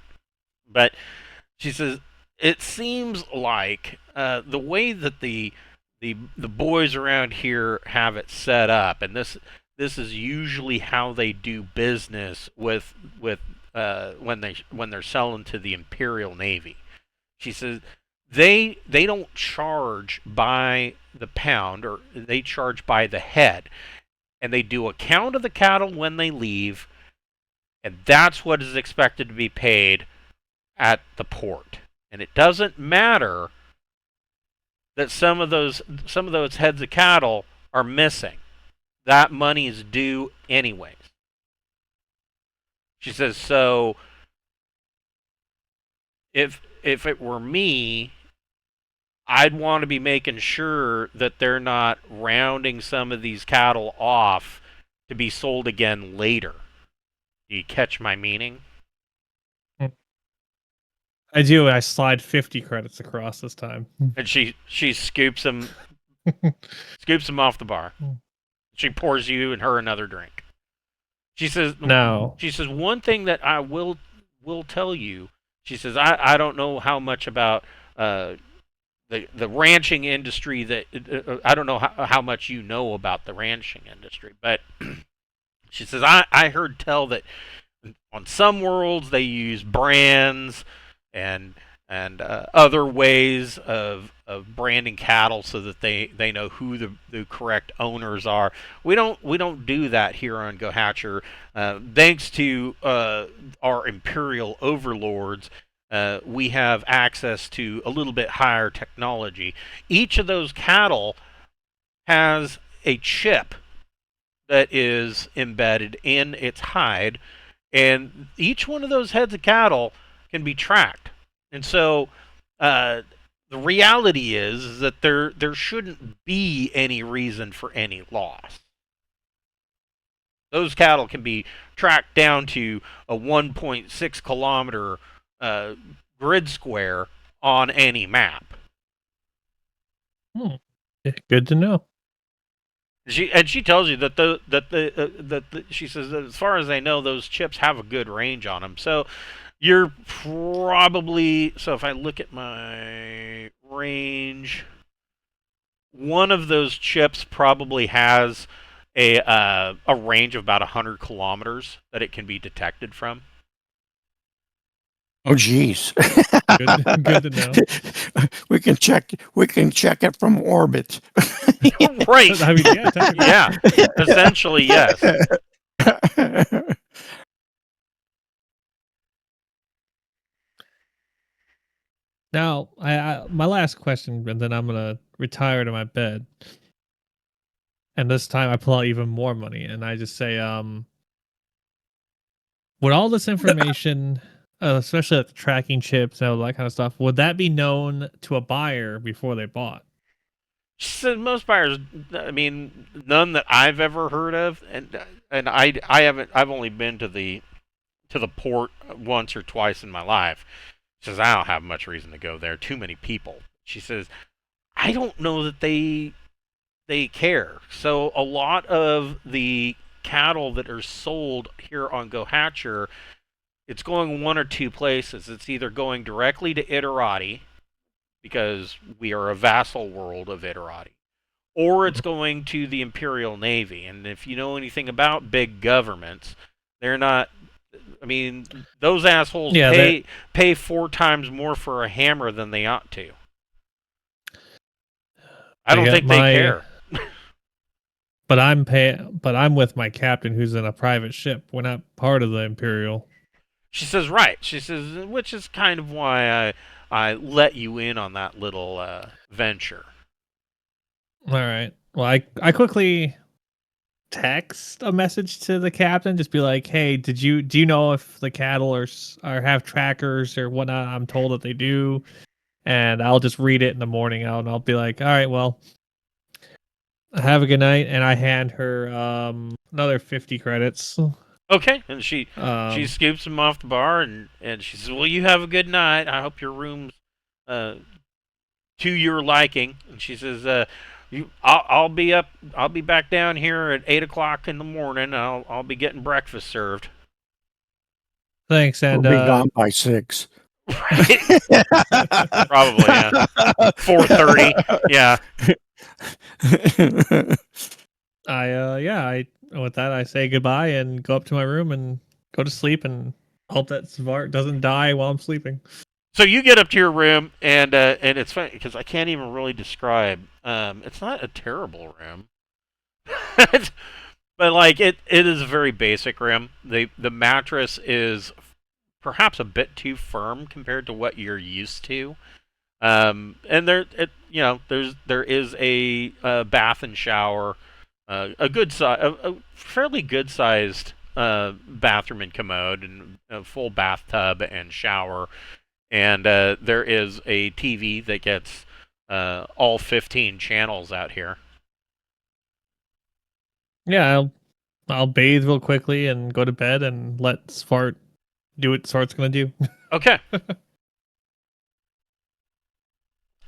it seems like the way that the boys around here have it set up, and this is usually how they do business with when they're selling to the Imperial Navy. She says they don't charge by the pound, or they charge by the head, and they do a count of the cattle when they leave, and that's what is expected to be paid at the port. And it doesn't matter that some of those heads of cattle are missing. That money is due anyways. She says, so if it were me, I'd want to be making sure that they're not rounding some of these cattle off to be sold again later. Do you catch my meaning? I do. I slide 50 credits across this time. And she scoops them off the bar. She pours you and her another drink. She says, "No." She says, one thing that I will tell you. She says, I don't know how much about the ranching industry. That I don't know how much you know about the ranching industry, but she says, I heard tell that on some worlds they use brands and other ways of branding cattle so that they know who the correct owners are. We don't do that here on Gohature. Thanks to our imperial overlords, we have access to a little bit higher technology. Each of those cattle has a chip that is embedded in its hide, and each one of those heads of cattle can be tracked. And so the reality is that there shouldn't be any reason for any loss. Those cattle can be tracked down to a 1.6 kilometer grid square on any map. Good to know. She tells you that she says that as far as they know, those chips have a good range on them. So you're probably, so if I look at my range, one of those chips probably has a range of about 100 kilometers that it can be detected from. Oh, geez. Good to know. We can check it from orbit. Right. I mean, yeah, essentially, yes. Now, I my last question, and then I'm gonna retire to my bed. And this time, I pull out even more money, and I just say, Would all this information, especially like the tracking chips and all that kind of stuff, would that be known to a buyer before they bought? She said most buyers, I mean, none that I've ever heard of, and I haven't. I've only been to the port once or twice in my life. She says I don't have much reason to go there. Too many people. She says I don't know that they care. So a lot of the cattle that are sold here on Gohature, it's going one or two places. It's either going directly to Iterati, because we are a vassal world of Iterati, or it's going to the Imperial Navy. And if you know anything about big governments, they're not. I mean, those assholes pay 4 times more for a hammer than they ought to. I don't think they care. But I'm with my captain, who's in a private ship. We're not part of the Imperial. She says, right. She says, which is kind of why I let you in on that little venture. All right. Well, I quickly text a message to the captain, just be like, "Hey, do you know if the cattle are have trackers or whatnot? I'm told that they do." And I'll just read it in the morning out, and I'll be like, "All right, well, have a good night." And I hand her another 50 credits. Okay, and she scoops him off the bar, and she says, "Well, you have a good night. I hope your room's to your liking." And she says, I'll be back down here at 8 o'clock in the morning. I'll be getting breakfast served." Thanks, and We'll be gone by 6. Right? Probably, yeah. 4:30, yeah. I with that I say goodbye and go up to my room and go to sleep and hope that Svart doesn't die while I'm sleeping. So you get up to your room, and it's funny because I can't even really describe. It's not a terrible room, but like it is a very basic room. The mattress is perhaps a bit too firm compared to what you're used to. And there is a bath and shower, a fairly good sized bathroom and commode, and a full bathtub and shower. And there is a TV that gets all 15 channels out here. Yeah, I'll bathe real quickly and go to bed and let Svart do what Svart's gonna do. Okay.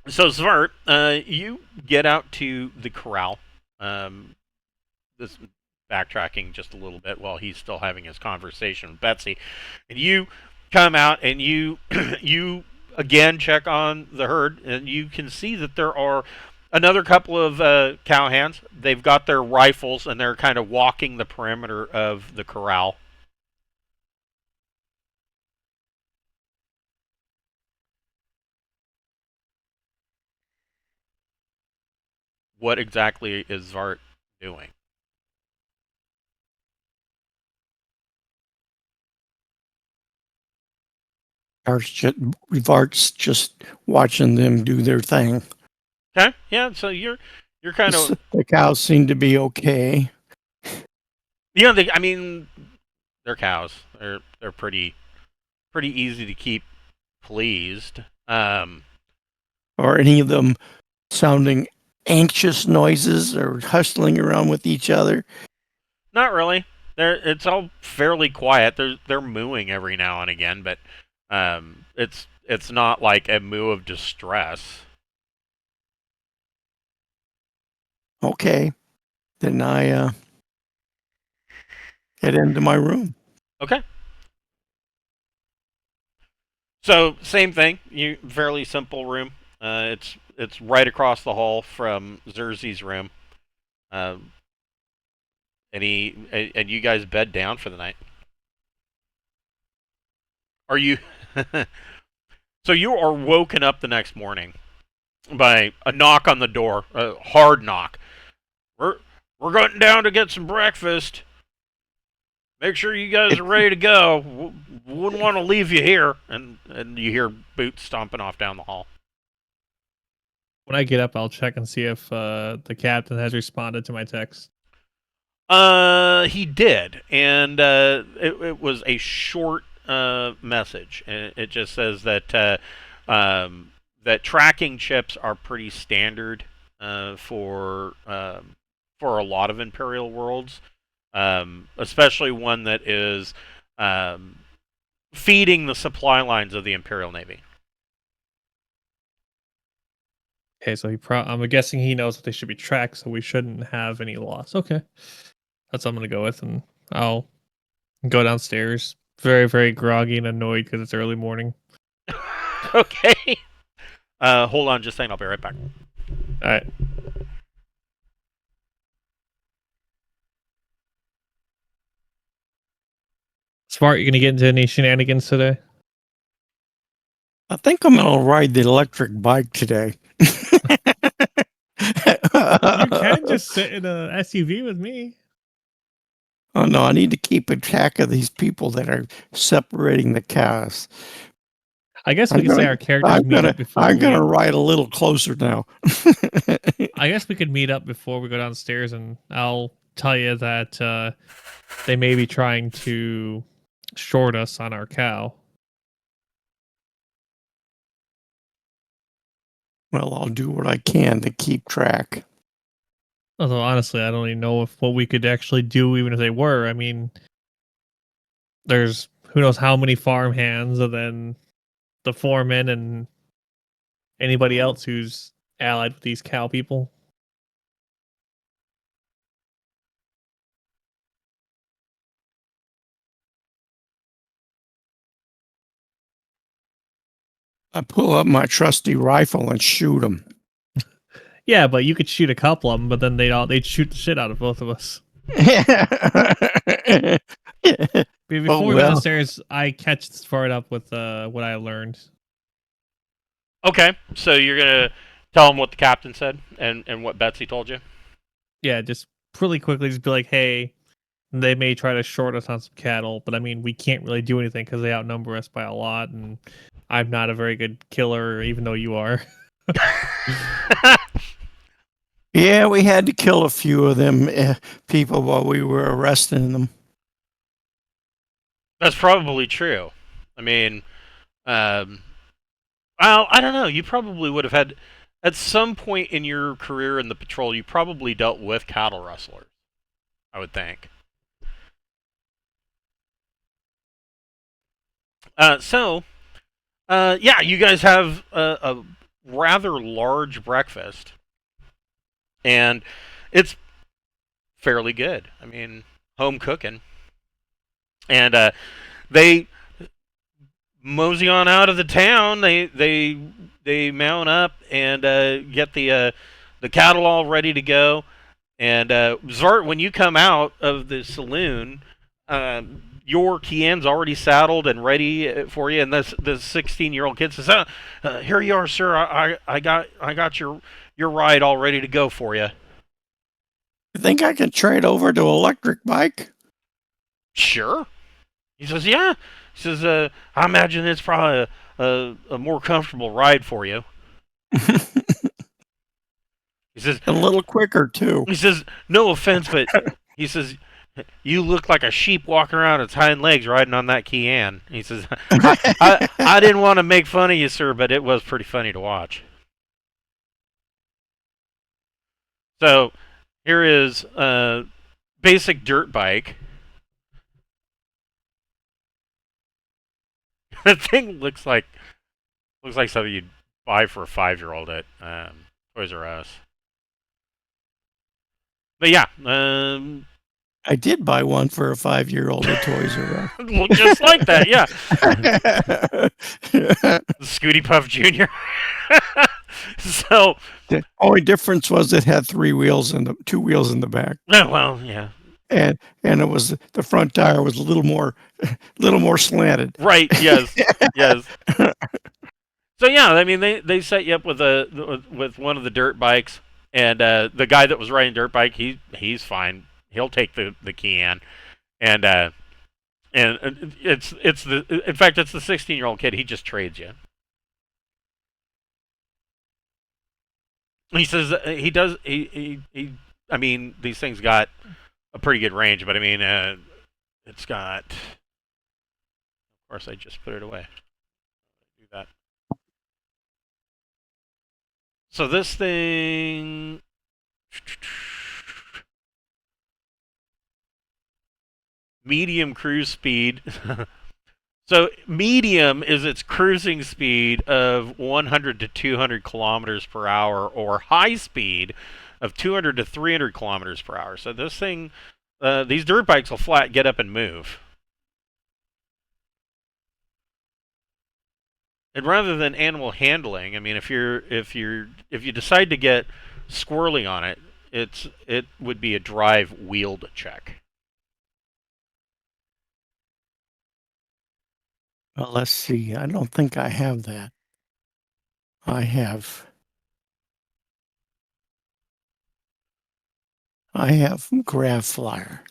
So Svart, you get out to the corral. This backtracking just a little bit while he's still having his conversation with Betsy, and you come out and you again check on the herd, and you can see that there are another couple of cowhands. They've got their rifles and they're kind of walking the perimeter of the corral. What exactly is Svart doing? Vart's just watching them do their thing. Okay, yeah. So you're kind of The cows seem to be okay. Yeah, I mean, they're cows. They're pretty easy to keep pleased. Are any of them sounding anxious noises or hustling around with each other? Not really. It's all fairly quiet. They're mooing every now and again, but it's not like a moo of distress. Okay, then I head into my room. Okay. So same thing. Fairly simple room. It's right across the hall from Xerxes' room. And you guys bed down for the night. Are you? So you are woken up the next morning by a knock on the door, a hard knock. We're going down to get some breakfast. Make sure you guys are ready to go. Wouldn't want to leave you here. And you hear boots stomping off down the hall. When I get up, I'll check and see if the captain has responded to my text. He did, and it was a short message, and it just says that tracking chips are pretty standard for a lot of Imperial worlds, especially one that is um, feeding the supply lines of the Imperial Navy. Okay, so I'm guessing he knows that they should be tracked, so we shouldn't have any loss. Okay, that's what I'm gonna go with, and I'll go downstairs, very, very groggy and annoyed because it's early morning. Okay. Hold on just a second. I'll be right back. All right. Smart, you gonna get into any shenanigans today? I think I'm gonna ride the electric bike today. You can just sit in a SUV with me. Oh no, I need to keep a track of these people that are separating the cows. I guess we could say our characters meet up before I'm we. gonna ride a little closer now. I guess we could meet up before we go downstairs, and I'll tell you that they may be trying to short us on our cow. Well, I'll do what I can to keep track. Although honestly, I don't even know if what we could actually do, even if they were. I mean, there's who knows how many farm hands, and then the foreman and anybody else who's allied with these cow people. I pull up my trusty rifle and shoot them. Yeah, but you could shoot a couple of them, but then they'd shoot the shit out of both of us. Before we go downstairs, I catch Svart up with what I learned. Okay, so you're gonna tell him what the captain said and what Betsy told you. Yeah, just really quickly, just be like, hey, they may try to short us on some cattle, but I mean, we can't really do anything because they outnumber us by a lot, and I'm not a very good killer, even though you are. Yeah, we had to kill a few of them people while we were arresting them. That's probably true. I mean, well, I don't know. You probably would have had, at some point in your career in the patrol, you probably dealt with cattle rustlers, I would think. Yeah, you guys have a rather large breakfast, and it's fairly good. I mean, home cooking. And they mosey on out of the town. They mount up and get the cattle all ready to go. And Zart, when you come out of the saloon, your Kian's already saddled and ready for you. And this 16-year-old kid says, "Here you are, sir. I got your ride all ready to go for you." You think I can trade over to electric bike? Sure. He says, "Yeah." He says, "I imagine it's probably a more comfortable ride for you." He says, A little quicker too. He says, "No offense, but," he says, "you look like a sheep walking around its hind legs riding on that Kian." He says, I didn't want to make fun of you, sir, but it was pretty funny to watch." So here is a basic dirt bike. The thing looks like something you'd buy for a 5-year-old at Toys R Us. But yeah, I did buy one for a 5-year-old at Toys R Us. look just like that, yeah. Scooty Puff Jr. So the only difference was it had 2 wheels in the back. Oh, well, yeah. And it was the front tire was a little more slanted. Right, yes. Yes. So yeah, I mean they set you up with one of the dirt bikes, and the guy that was riding dirt bike, he's fine. He'll take the Kian, and it's in fact it's the 16-year-old kid. He just trades you. He says he does he I mean these things got a pretty good range. But I mean, it's got. Of course, I just put it away. Do that. So this thing. Medium cruise speed. So medium is its cruising speed of 100 to 200 kilometers per hour, or high speed of 200 to 300 kilometers per hour. So this thing, these dirt bikes will flat get up and move. And rather than animal handling, I mean, if you decide to get squirrely on it, it would be a drive wheeled check. Well, let's see. I don't think I have that. I have Graph Flyer.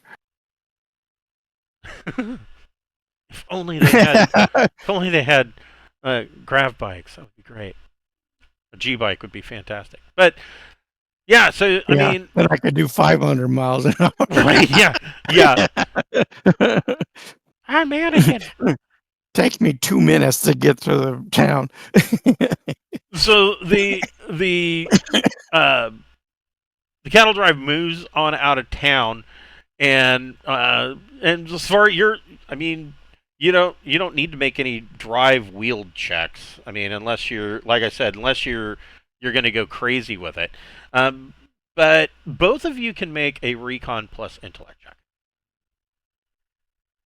If only they had, if only they had grav bikes, that would be great. A G bike would be fantastic. But yeah, so I mean, then I could do 500 miles an hour. right? Yeah. I'm mannequin. Takes me 2 minutes to get to the town. So the cattle drive moves on out of town, and as far I mean, you don't need to make any drive wheeled checks. I mean, unless you're, like I said, unless you're going to go crazy with it. But both of you can make a recon plus intellect check.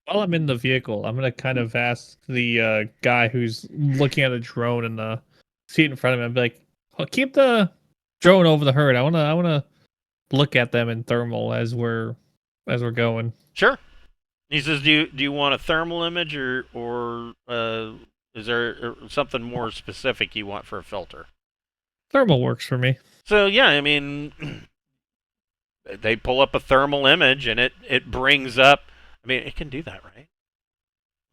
While I'm in the vehicle, I'm gonna kind of ask the guy who's looking at the drone in the seat in front of him. I'd be like, oh, "Keep the drone over the herd. I wanna look at them in thermal as we're going." Sure. He says, "Do you want a thermal image, or is there something more specific you want for a filter?" Thermal works for me. So yeah, I mean, they pull up a thermal image, and it brings up. I mean, it can do that, right?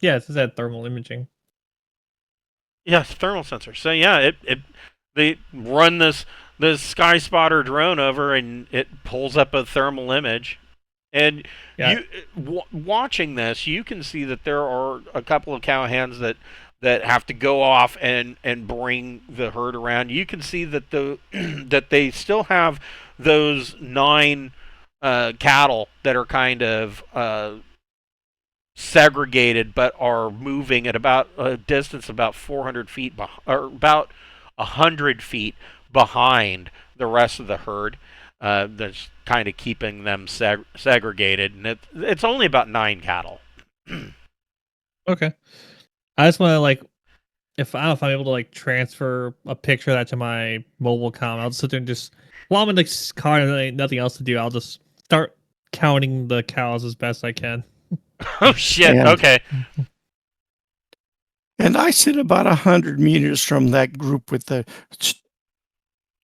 Yeah, it says that thermal imaging. Yeah, it's a thermal sensor. So yeah, they run this sky spotter drone over, and it pulls up a thermal image. And Yeah. watching this, you can see that there are a couple of cowhands that have to go off and bring the herd around. You can see that that they still have those 9 cattle that are kind of segregated, but are moving at about a distance about 400 feet, or about 100 feet behind the rest of the herd. That's kind of keeping them segregated, and it's only about 9 cattle. Okay. I just want to if I'm able to transfer a picture of that to my mobile comm, I'll just sit there and just while I'm in the car and nothing else to do, I'll just start counting the cows as best I can. Oh shit! Okay. And I sit about 100 meters from that group with the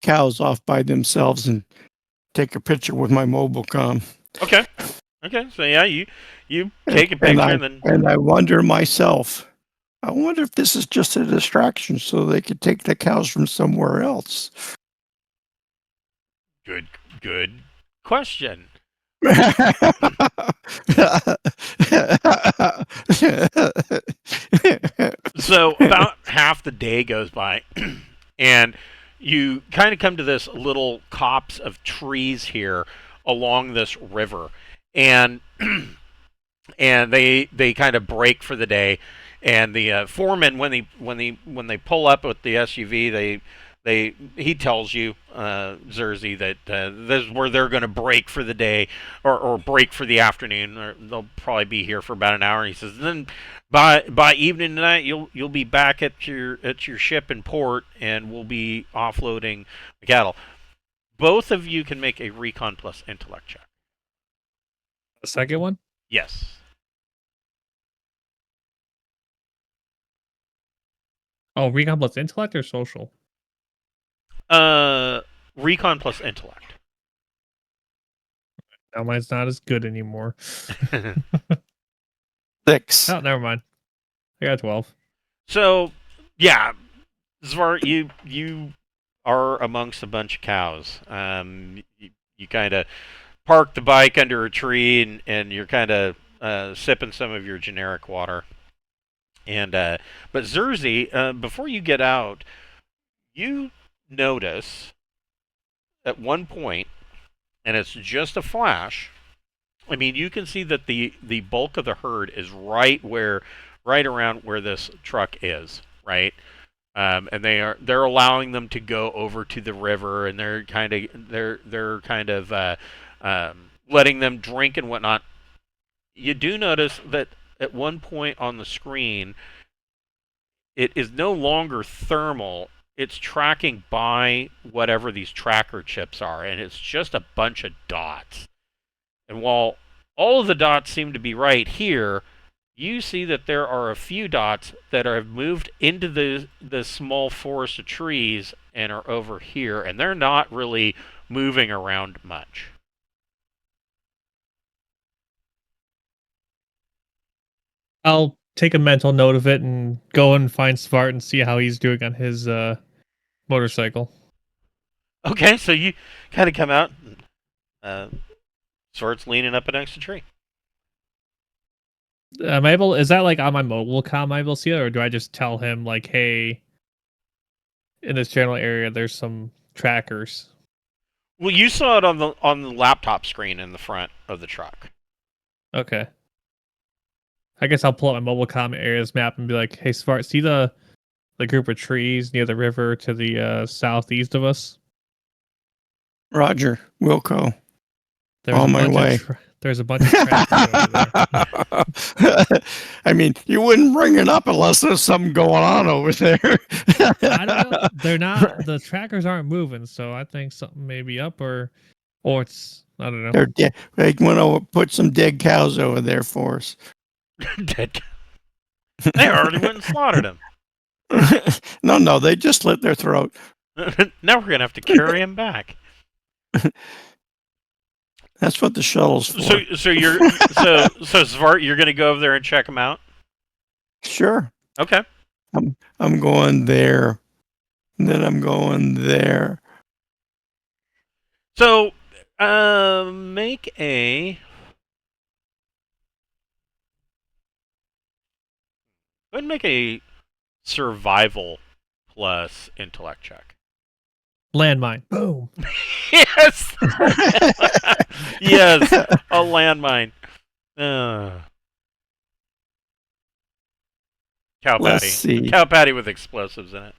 cows off by themselves and take a picture with my mobile comm. Okay. So yeah, you take a picture and I wonder myself. I wonder if this is just a distraction so they could take the cows from somewhere else. Good question. So about half the day goes by, and you kind of come to this little copse of trees here along this river, and they kind of break for the day. And the foreman, when they pull up with the SUV, he tells you, Zerzy, that this is where they're going to break for the day, or break for the afternoon. Or they'll probably be here for about an hour. He says, then by evening tonight, you'll be back at your ship in port, and we'll be offloading the cattle. Both of you can make a recon plus intellect check. The second one? Yes. Oh, recon plus intellect or social? Recon plus intellect. Now mine's not as good anymore. 6. Oh, never mind. I got 12. So, yeah, Zvar, you are amongst a bunch of cows. You kind of park the bike under a tree and you're kind of sipping some of your generic water. And but Zerzy, before you get out, you notice at one point, and it's just a flash. I mean, you can see that the bulk of the herd is right around where this truck is, right? And they're allowing them to go over to the river, and they're letting them drink and whatnot. You do notice that at one point on the screen, it is no longer thermal. It's tracking by whatever these tracker chips are, and it's just a bunch of dots. And while all of the dots seem to be right here, you see that there are a few dots that have moved into the small forest of trees and are over here, and they're not really moving around much. I'll take a mental note of it and go and find Svart and see how he's doing on his motorcycle. Okay, so you kind of come out, and Swart's leaning up against a tree. Am I able? Is that like on my mobile comm? Am I able to see it, or do I just tell him like, "Hey, in this general area, there's some trackers"? Well, you saw it on the laptop screen in the front of the truck. Okay. I guess I'll pull up my mobile comm areas map and be like, "Hey, Svart, see the group of trees near the river to the southeast of us? Roger, Wilco. There's On a my bunch way. There's a bunch of trackers over there." I mean, you wouldn't bring it up unless there's something going on over there. I don't know. They're not. The trackers aren't moving, so I think something may be up, or it's. I don't know. They're dead. They went over, put some dead cows over there for us. Dead. They already went and slaughtered him. No, they just slit their throat. Now we're gonna have to carry him back. That's what the shuttle's for. So Svart, you're gonna go over there and check him out. Sure. Okay. I'm going there. And then I'm going there. So, make a. Go ahead and make a survival plus intellect check. Landmine. Boom. Yes. Yes. A landmine. Cow Let's patty. see. Cow patty with explosives in it.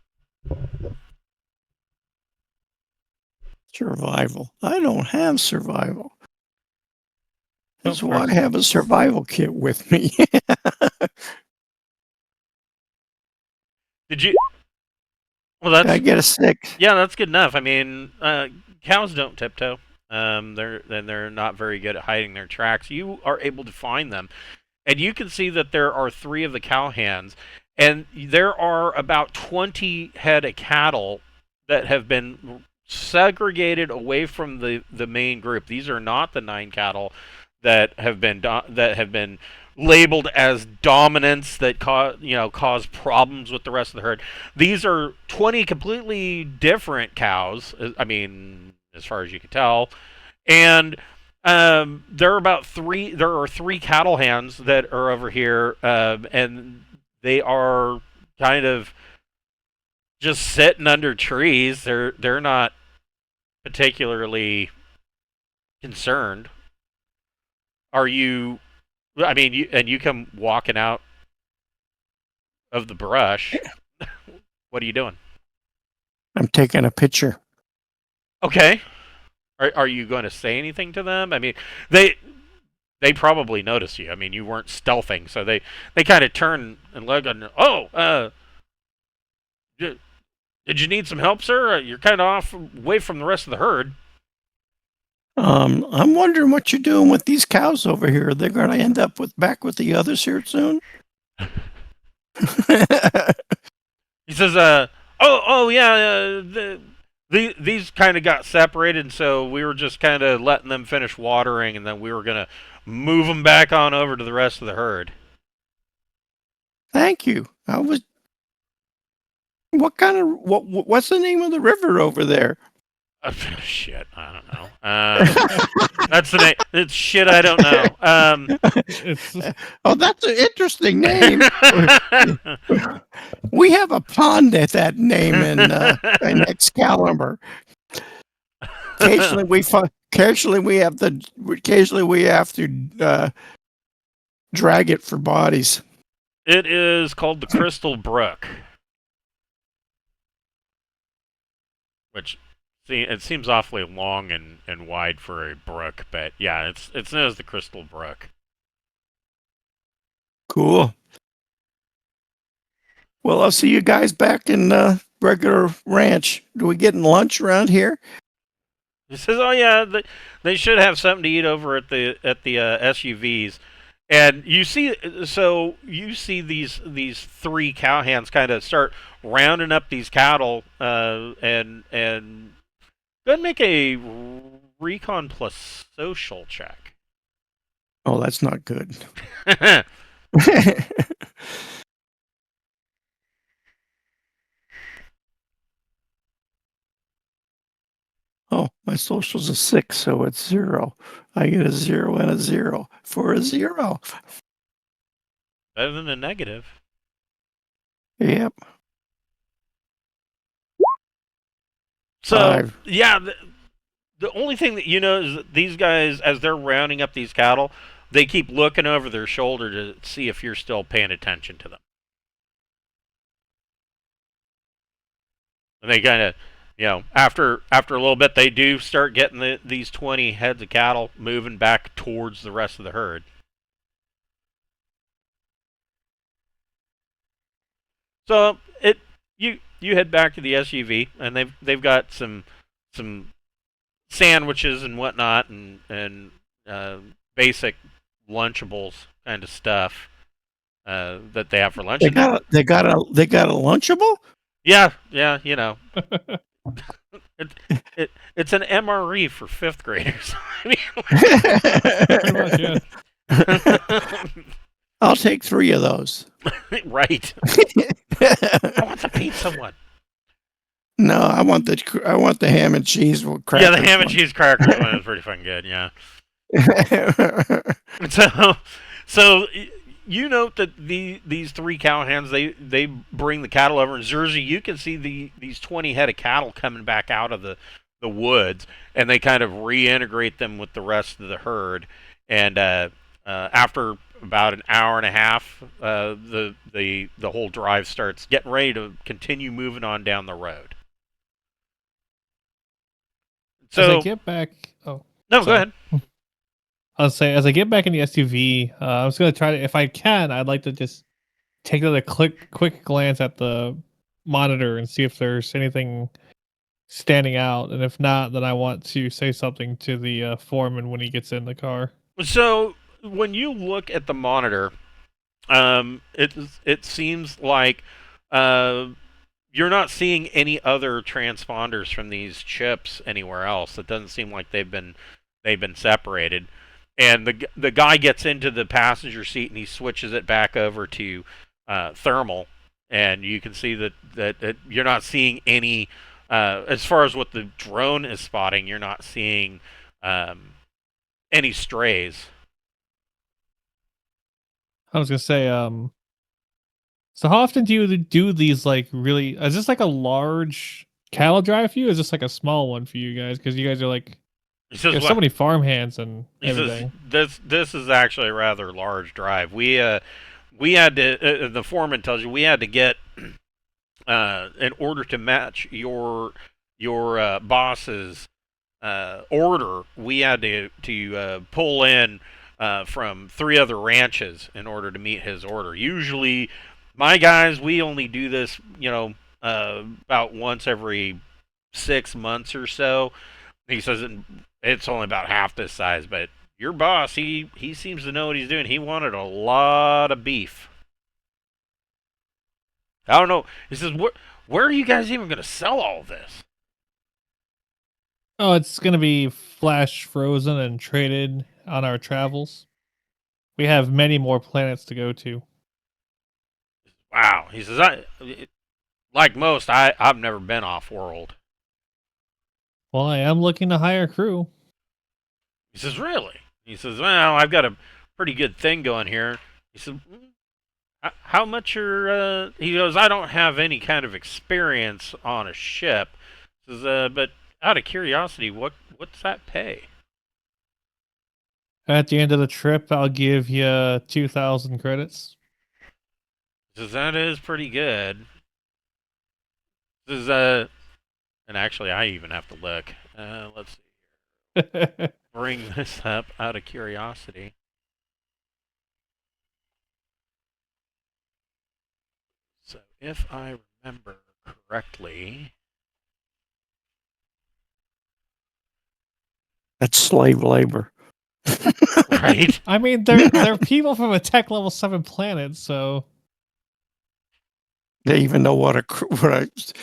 Survival. I don't have survival. That's Of why I course. have a survival kit with me. Did you? Well, I that's get a 6. yeah, that's good enough. I mean, cows don't tiptoe. They're not very good at hiding their tracks. You are able to find them, and you can see that there are 3 of the cowhands, and there are about 20 head of cattle that have been segregated away from the main group. These are not the 9 cattle that have been labeled as dominants that cause problems with the rest of the herd. These are 20 completely different cows. I mean, as far as you can tell, and there are 3 cattle hands that are over here, and they are kind of just sitting under trees. They're not particularly concerned. Are you? I mean, you come walking out of the brush. What are you doing? I'm taking a picture. Okay. Are you going to say anything to them? I mean, they probably noticed you. I mean, you weren't stealthing, so they kind of turn and look and did you need some help, sir? You're kind of off away from the rest of the herd. I'm wondering what you're doing with these cows over here. They're going to end up back with the others here soon. He says, yeah, these kind of got separated, so we were just kind of letting them finish watering, and then we were gonna move them back on over to the rest of the herd." Thank you. What's the name of the river over there? Shit, I don't know. That's the name. It's shit I don't know. It's Oh, that's an interesting name. We have a pond at that name in Excalibur. Occasionally we have to drag it for bodies. It is called the Crystal Brook, which it seems awfully long and wide for a brook, but yeah, it's known as the Crystal Brook. Cool. Well, I'll see you guys back in regular ranch. Do we get lunch around here? He says, "Oh yeah, they should have something to eat over at the SUVs." And you see these three cowhands kind of start rounding up these cattle, and go ahead and make a recon plus social check. Oh, that's not good. Oh, my social's a 6, so it's 0. I get a 0 and a 0 for a 0. Better than a negative. Yep. So 5. yeah, the only thing that you know is that these guys, as they're rounding up these cattle, they keep looking over their shoulder to see if you're still paying attention to them. And they kind of, after a little bit, they do start getting these 20 heads of cattle moving back towards the rest of the herd. So you head back to the SUV, and they've got some sandwiches and whatnot, and basic Lunchables kind of stuff that they have for lunch. They got a Lunchable? Yeah, it's an MRE for fifth graders. pretty much, yeah. I'll take 3 of those. Right. I want the pizza one. No, I want the ham and cheese crackers. Yeah, the ham and cheese crackers one is pretty fucking good. Yeah. So you note that these 3 cowhands, they bring the cattle over, and Zerzy, you can see these 20 head of cattle coming back out of the woods, and they kind of reintegrate them with the rest of the herd. And after about an hour and a half, the whole drive starts getting ready to continue moving on down the road. So as I get back, no, sorry. go ahead. I'll say as I get back in the SUV, I was gonna try to, if I can, I'd like to just take another quick glance at the monitor and see if there's anything standing out, and if not, then I want to say something to the foreman when he gets in the car. So when you look at the monitor, it seems like you're not seeing any other transponders from these chips anywhere else. It doesn't seem like they've been separated. And the guy gets into the passenger seat and he switches it back over to thermal, and you can see that you're not seeing any. As far as what the drone is spotting, you're not seeing any strays. I was gonna say, so how often do you do these? Like, really, is this like a large cattle drive for you? Or is this like a small one for you guys? Because you guys are like, there's so many farmhands and everything. This is actually a rather large drive. We had to. The foreman tells you we had to get in order to match your boss's order. We had to pull in from 3 other ranches in order to meet his order. Usually, my guys, we only do this, about once every 6 months or so. He says it's only about half this size, but your boss, he seems to know what he's doing. He wanted a lot of beef. I don't know. He says, where are you guys even going to sell all this? Oh, it's gonna be flash frozen and traded on our travels. We have many more planets to go to. Wow. He says, like most, I've never been off world. Well, I am looking to hire crew. He says, really? He says, well, I've got a pretty good thing going here. He said, how much are, he goes, I don't have any kind of experience on a ship. He says, but out of curiosity, what's that pay? At the end of the trip, I'll give you 2,000 credits. He says, that is pretty good. He says, and actually, I even have to look. Let's see. Bring this up out of curiosity. So, if I remember correctly, That's slave labor. right? I mean, they're people from a tech level 7 planet, so They even know what a credit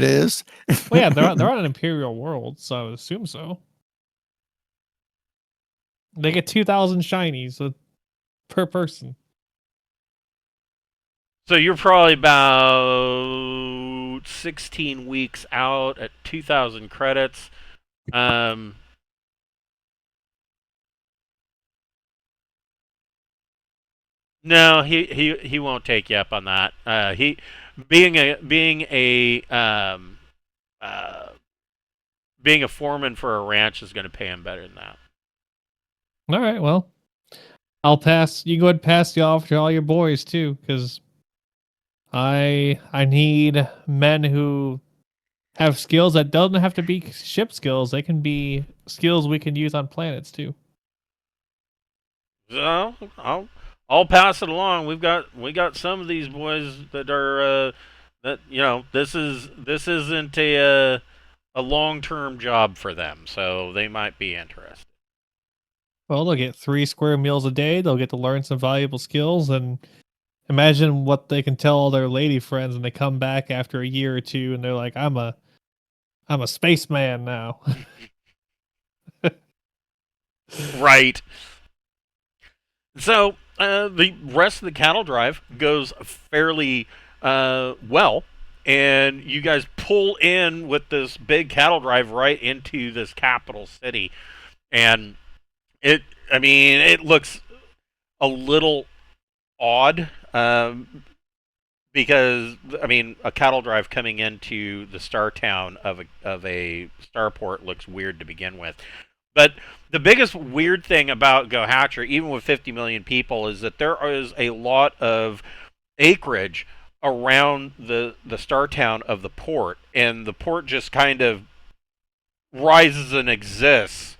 is. well, yeah, they're on an imperial world, so I would assume so. They get 2,000 shinies per person. So you're probably about 16 weeks out at 2,000 credits. No, he won't take you up on that. He being a foreman for a ranch is going to pay him better than that. All right, well, I'll pass. You go ahead and pass the offer to all your boys too, because I need men who have skills that doesn't have to be ship skills. They can be skills we can use on planets too. So I'll pass it along. We got some of these boys that are that this isn't a long-term job for them, so they might be interested. Well, they'll get 3 square meals a day. They'll get to learn some valuable skills, and imagine what they can tell all their lady friends when they come back after a year or two, and they're like, "I'm a spaceman now." Right. So the rest of the cattle drive goes fairly well, and you guys pull in with this big cattle drive right into this capital city, and it looks a little odd because a cattle drive coming into the star town of a starport looks weird to begin with. But the biggest weird thing about Gohature, even with 50 million people, is that there is a lot of acreage around the star town of the port, and the port just kind of rises and exists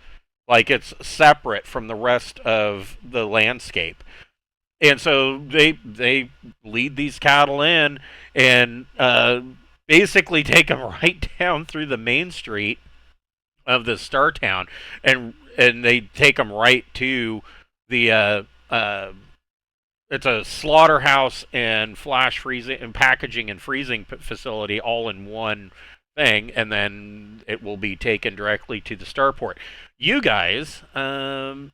like it's separate from the rest of the landscape. And so they lead these cattle in and basically take them right down through the main street of the star town, and they take them right to the it's a slaughterhouse and flash freezing and packaging and freezing facility all in one thing, and then it will be taken directly to the starport. You guys, there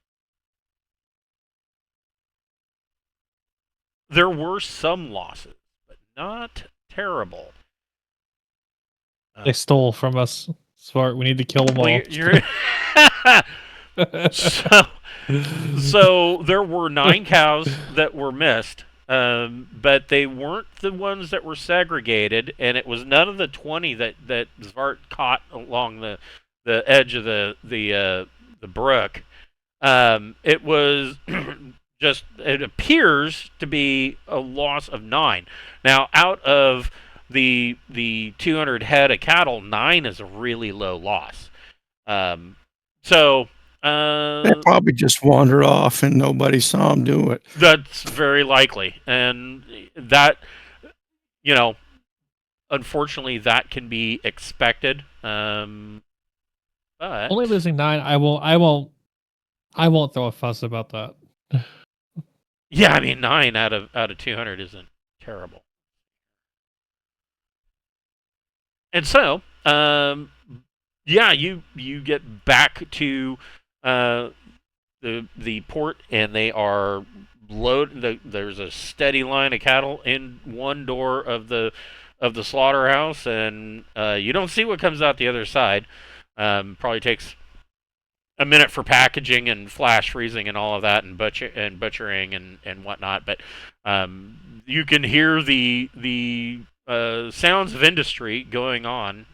were some losses, but not terrible. They stole from us. Smart. We need to kill them all. So there were 9 cows that were missed, but they weren't the ones that were segregated, and it was none of the 20 that Zvart caught along the edge of the brook. It was just, it appears to be a loss of 9. Now, out of the 200 head of cattle, 9 is a really low loss. They probably just wandered off and nobody saw them do it. That's very likely, and that, unfortunately, that can be expected. But only losing 9, I won't throw a fuss about that. Yeah, 9 out of 200 isn't terrible. And so, yeah, you get back to the port, and they are loaded. There's a steady line of cattle in one door of the the slaughterhouse, and you don't see what comes out the other side. Probably takes a minute for packaging and flash freezing and all of that, and butchering and whatnot. But you can hear the sounds of industry going on,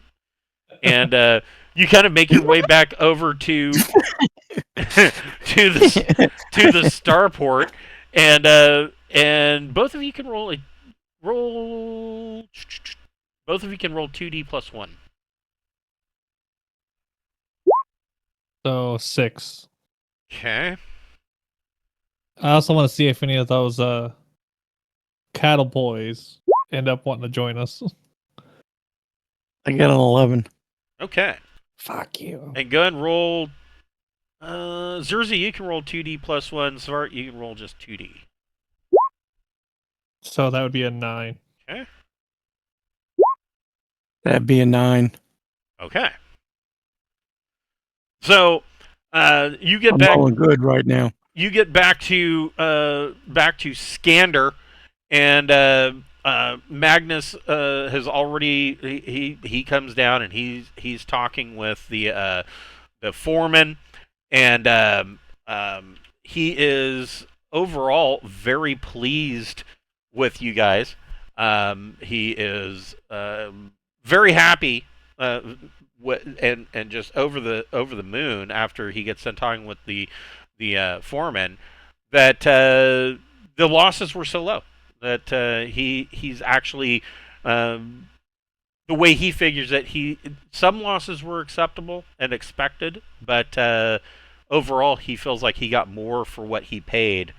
and you kind of make your way back over to to the starport, and both of you can roll. Both of you can roll 2d plus 1. So 6. Okay. I also want to see if any of those cattle boys end up wanting to join us. I got an 11. Okay. Fuck you. And go ahead and roll. Zerzi, you can roll 2d plus 1. Svart, you can roll just 2d. So that would be a 9. Okay. That'd be a 9. Okay. So you get I'm back. rolling good right now. You get back to Skander, and Magnus has already he comes down, and he's talking with the foreman, and he is overall very pleased with you guys. He is very happy. And just over the moon after he gets done talking with the foreman that the losses were so low that he's actually the way he figures it, some losses were acceptable and expected, but overall he feels like he got more for what he paid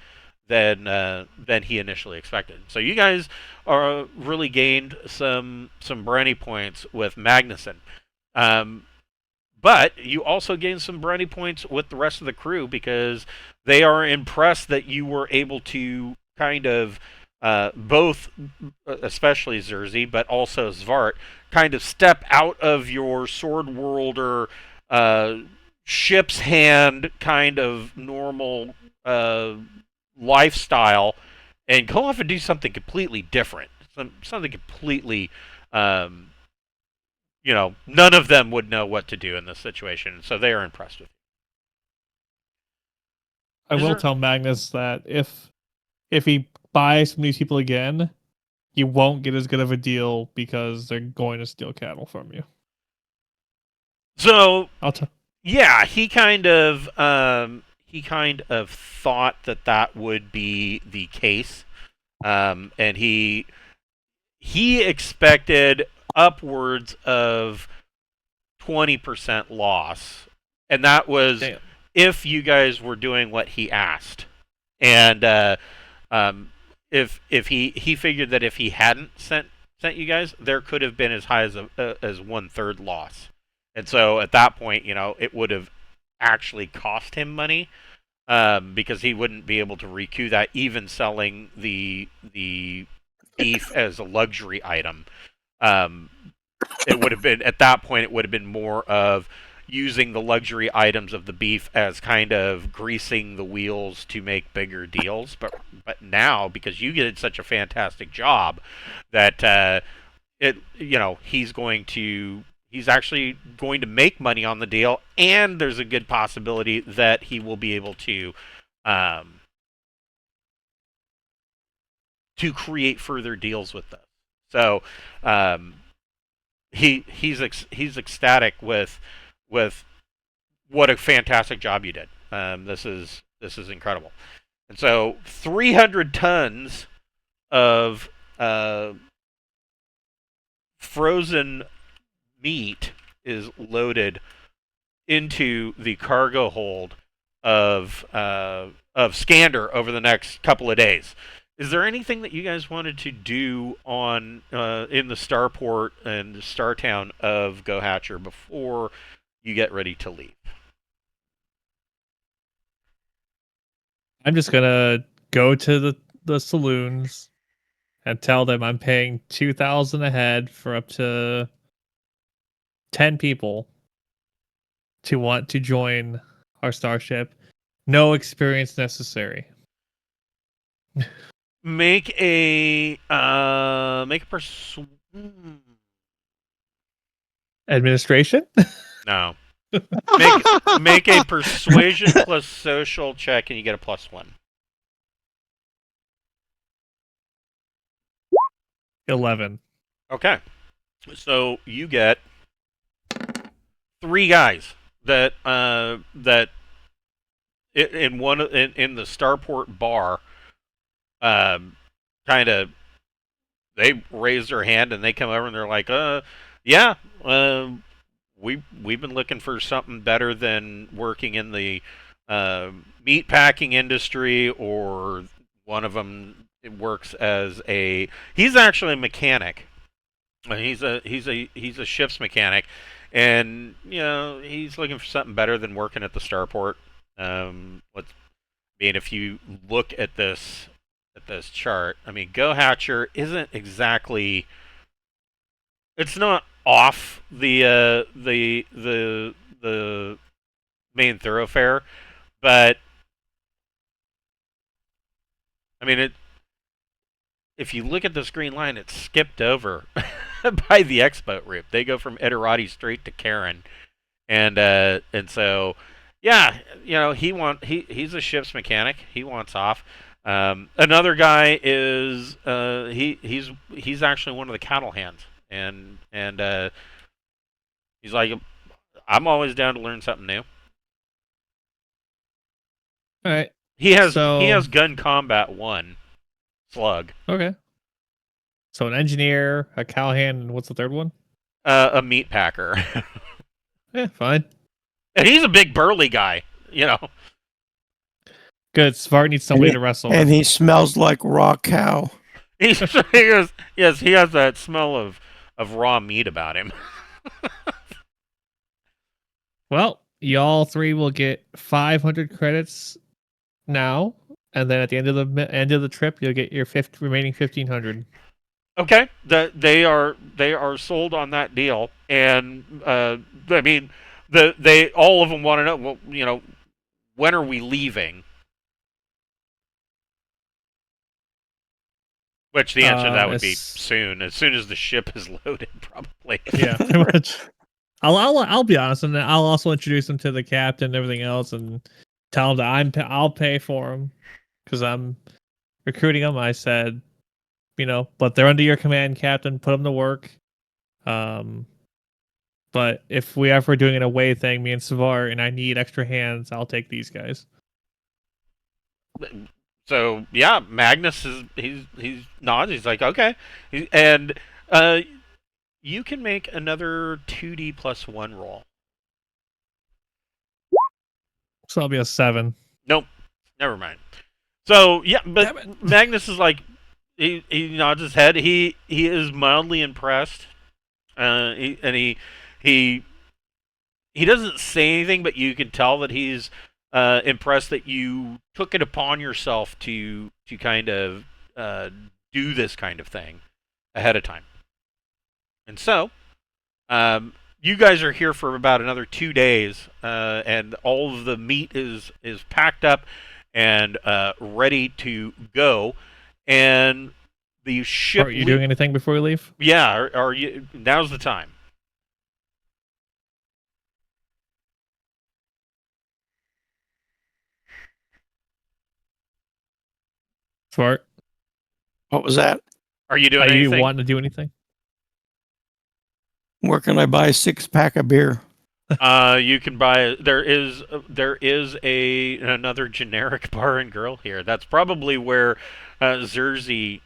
than he initially expected. So you guys are really gained some brownie points with Magnuson. But you also gain some brownie points with the rest of the crew because they are impressed that you were able to kind of both, especially Zerzi, but also Svart, kind of step out of your sword world or ship's hand kind of normal lifestyle and go off and do something completely different, something completely. None of them would know what to do in this situation, so they are impressed with you. I will tell Magnus that if he buys from these people again, you won't get as good of a deal because they're going to steal cattle from you. So I'll tell. Yeah, he kind of thought that would be the case, and he expected upwards of 20% loss, and that was if you guys were doing what he asked, and if he figured that if he hadn't sent you guys, there could have been as high as 1/3 loss, and so at that point, it would have actually cost him money. Because he wouldn't be able to recoup that, even selling the beef as a luxury item. It would have been at that point. It would have been more of using the luxury items of the beef as kind of greasing the wheels to make bigger deals. But now, because you did such a fantastic job, that he's actually going to make money on the deal, and there's a good possibility that he will be able to create further deals with them. So he's ecstatic with what a fantastic job you did. This is incredible. And so 300 tons of frozen meat is loaded into the cargo hold of Skander over the next couple of days. Is there anything that you guys wanted to do on in the starport and the star town of Gohature before you get ready to leave? I'm just gonna go to the saloons and tell them I'm paying 2,000 a head for up to 10 people to want to join our starship. No experience necessary. Make a Hmm. Administration? No. Make a persuasion plus social check, and you get a +1. 11. Okay. So you get 3 guys that in the Starport bar, kind of they raise their hand and they come over and they're like, yeah, we've been looking for something better than working in the meat packing industry, or one of them works as he's actually a mechanic. He's a ship's mechanic, and he's looking for something better than working at the starport. If you look at this chart, I mean, Gohature isn't exactly. It's not off the main thoroughfare, but I mean if you look at this green line, it's skipped over by the expo route. They go from Ederati straight to Karen, and so yeah, he's a ship's mechanic. He wants off. Another guy is he's actually one of the cattle hands, and he's like, I'm always down to learn something new. All right. He has gun combat 1 slug. Okay. So an engineer, a cowhand, and what's the third one? A meat packer. Yeah, fine. And he's a big burly guy, Good. Svart needs somebody to wrestle. And he smells like raw cow. He has that smell of raw meat about him. Well, y'all 3 will get 500 credits now, and then at the end of the trip, you'll get your remaining 1,500. Okay, they are sold on that deal, and I mean, they all of them want to know. Well, when are we leaving? Which the answer to that would be soon. As soon as the ship is loaded, probably. Yeah, pretty much. I'll be honest, and I'll also introduce them to the captain and everything else, and tell them that I'll pay for them because I'm recruiting them. I said, but they're under your command, Captain. Put them to work. But if we ever doing an away thing, me and Savar, and I need extra hands, I'll take these guys. So yeah, Magnus he's nods. He's like, okay, and you can make another 2D plus 1 roll. So I'll be a 7. Nope, never mind. So yeah, but Magnus is like, he nods his head. He is mildly impressed. He doesn't say anything, but you can tell that he's impressed that you took it upon yourself to kind of do this kind of thing ahead of time. And so, you guys are here for about another 2 days, and all of the meat is packed up and ready to go. And the ship. Are you doing anything before we leave? Yeah. Are you? Now's the time. Smart. What was that? Are you doing anything? anything? You wanting to do anything? Where can I buy a 6-pack of beer? You can buy. There is another generic bar and grill here. That's probably where Zerzy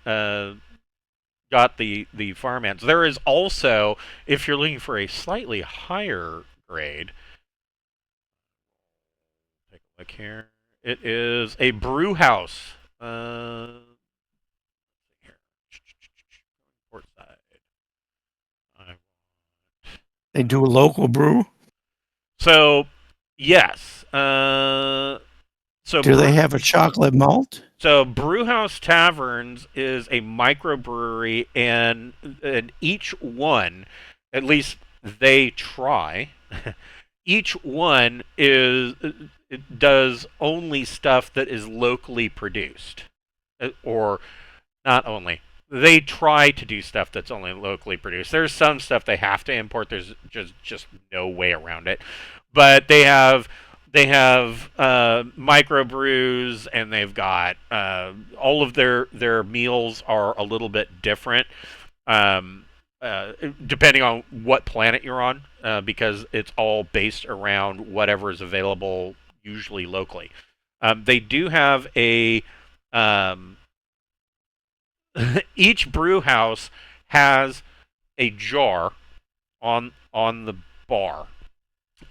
got the farmhands. There is also, if you're looking for a slightly higher grade, take a look here. It is a brew house. Here. Port side. They do a local brew? So, yes. So do they have a chocolate malt? So Brewhouse Taverns is a microbrewery, and each one, at least they try, each one does only stuff that is locally produced, or not only. they try to do stuff that's only locally produced. There's some stuff they have to import. There's just no way around it. But they have microbrews, and they've got all of their meals are a little bit different, um, depending on what planet you're on, because it's all based around whatever is available, usually locally. They do have a um, each brew house has a jar on the bar,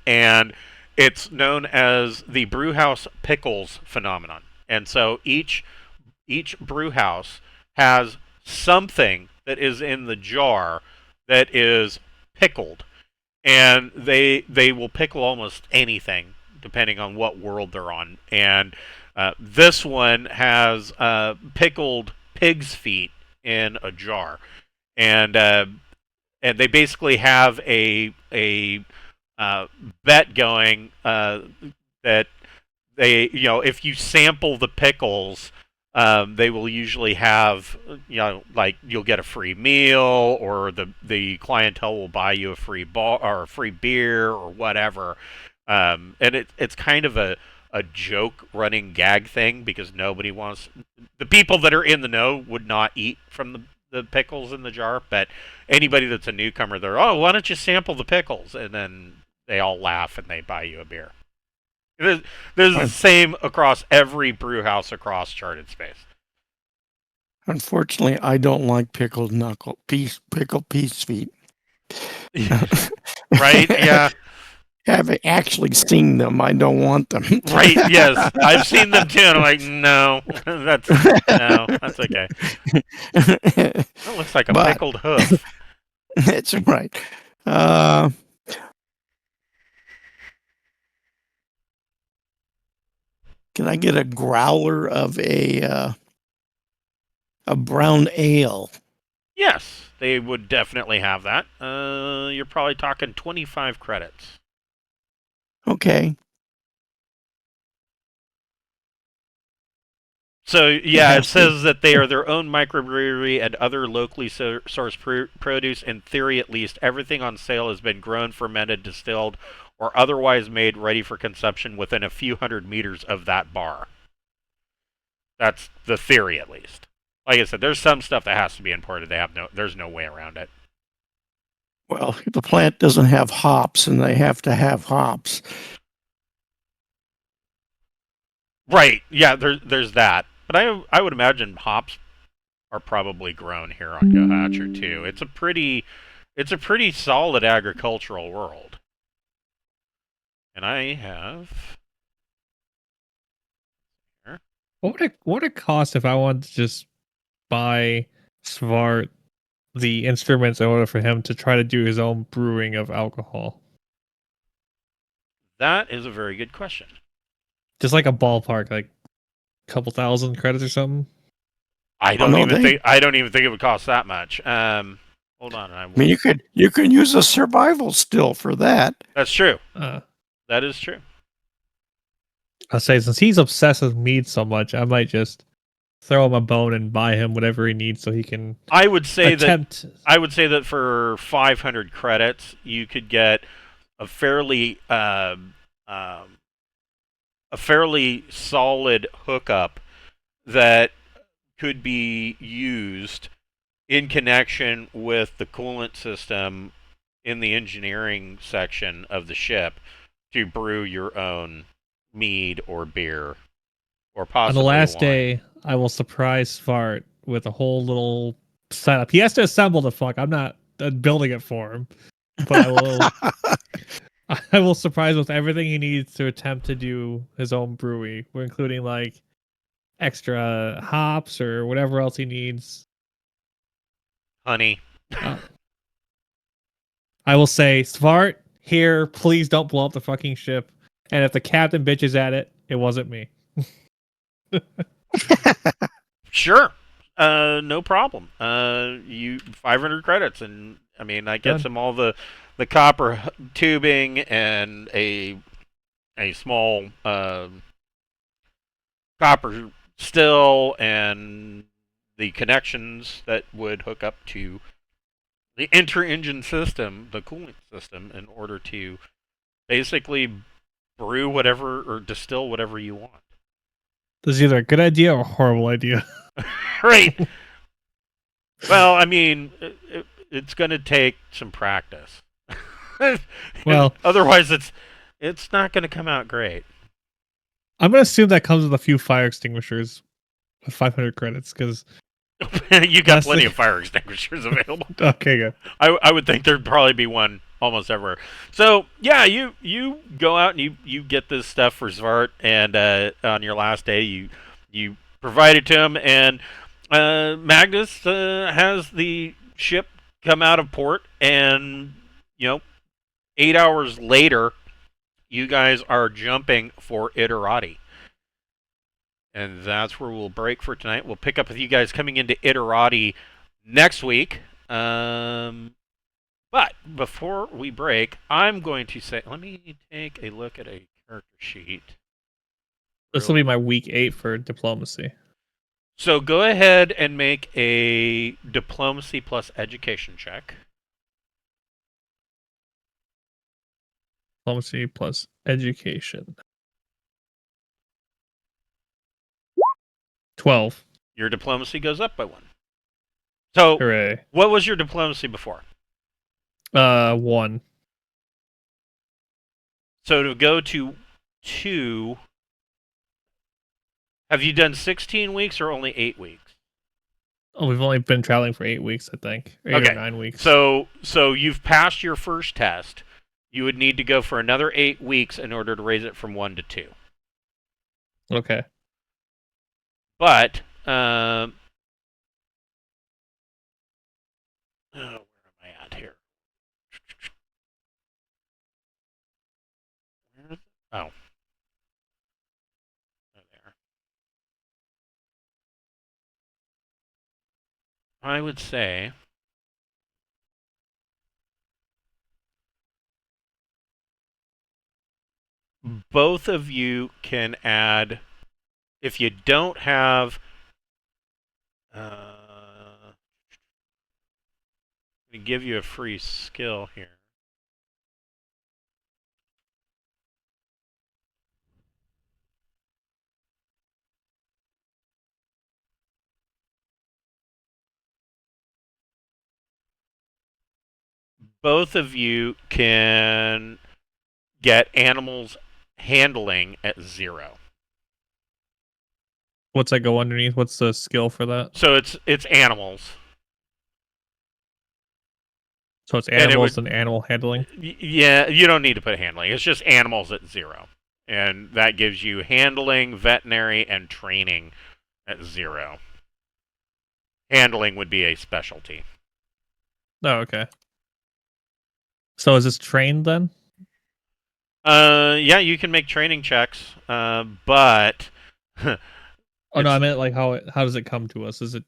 and it's known as the brew house pickles phenomenon. And so each brew house has something that is in the jar that is pickled, and they will pickle almost anything depending on what world they're on. And this one has pickled pig's feet in a jar, and they basically have a bet going that if you sample the pickles, they will usually have, like, you'll get a free meal, or the clientele will buy you a free ball or a free beer or whatever. And it's kind of a joke running gag thing, because nobody wants, the people that are in the know would not eat from the pickles in the jar, but anybody that's a newcomer, they're, oh, why don't you sample the pickles? And then they all laugh and they buy you a beer. There's the same across every brew house across Charted Space. Unfortunately, I don't like pickled peace feet. Right? Yeah. Having actually seen them, I don't want them. Right? Yes, I've seen them too, and I'm like, no, that's okay. That looks like a pickled hoof. That's right. Can I get a growler of a brown ale? Yes, they would definitely have that. You're probably talking 25 credits. Okay. So, yeah, it says that they are their own microbrewery and other locally sourced produce. In theory, at least, everything on sale has been grown, fermented, distilled, or otherwise made ready for consumption within a few hundred meters of that bar. That's the theory, at least. Like I said, there's some stuff that has to be imported. There's no way around it. Well, the plant doesn't have hops, and they have to have hops. Right. Yeah, there's that. But I would imagine hops are probably grown here on Gohature too. It's a pretty solid agricultural world. And I have here. What would it cost if I wanted to just buy Svart the instruments in order for him to try to do his own brewing of alcohol? That is a very good question. Just like a ballpark, like a couple thousand credits or something. I don't even think it would cost that much. Hold on. I mean, you could use a survival still for that. That's true. That is true. I'll say, since he's obsessed with mead so much, I might just throw him a bone and buy him whatever he needs so he can. I would say that for 500 credits, you could get a fairly solid hookup that could be used in connection with the coolant system in the engineering section of the ship to brew your own mead or beer, or possibly on the last wine. Day, I will surprise Svart with a whole little setup. He has to assemble the fuck. I'm not building it for him, but I will. I will surprise with everything he needs to attempt to do his own brewery. We're including like extra hops or whatever else he needs. Honey. I will say, Svart, here, please don't blow up the fucking ship. And if the captain bitches at it, it wasn't me. Sure. No problem. You 500 credits, and I mean that gets him all the copper tubing and a small copper still, and the connections that would hook up to the inter-engine system, the cooling system, in order to basically brew whatever or distill whatever you want. This is either a good idea or a horrible idea. Right. Well, I mean, it's going to take some practice. Well, otherwise, it's not going to come out great. I'm gonna assume that comes with a few fire extinguishers with 500 credits, because You got plenty of fire extinguishers available. Okay, good. I would think there'd probably be one almost everywhere. So yeah, you go out and you get this stuff for Svart, and on your last day you provide it to him, and Magnus has the ship come out of port, and 8 hours later, you guys are jumping for Iterati. And that's where we'll break for tonight. We'll pick up with you guys coming into Iterati next week. But before we break, I'm going to say, let me take a look at a character sheet. This will be my week 8 for diplomacy. So go ahead and make a diplomacy plus education check. Diplomacy plus education. 12. Your diplomacy goes up by 1. So, Hooray. what was your diplomacy before? 1. So to go to 2, have you done 16 weeks or only 8 weeks? Oh, we've only been traveling for 8 weeks, I think. 8 Okay. or 9 weeks. So you've passed your first test. You would need to go for another 8 weeks in order to raise it from 1 to 2. Okay. But, where am I at here? Oh. There. I would say both of you can add, if you don't have I'm going to give you a free skill here. Both of you can get animals handling at 0. What's that go underneath? What's the skill for that? So it's animals. So it's animals and animal handling? Yeah, you don't need to put handling. It's just animals at 0. And that gives you handling, veterinary, and training at 0. Handling would be a specialty. Oh, okay. So is this trained then? Yeah, you can make training checks, but Oh no, I meant like how does it come to us? Is it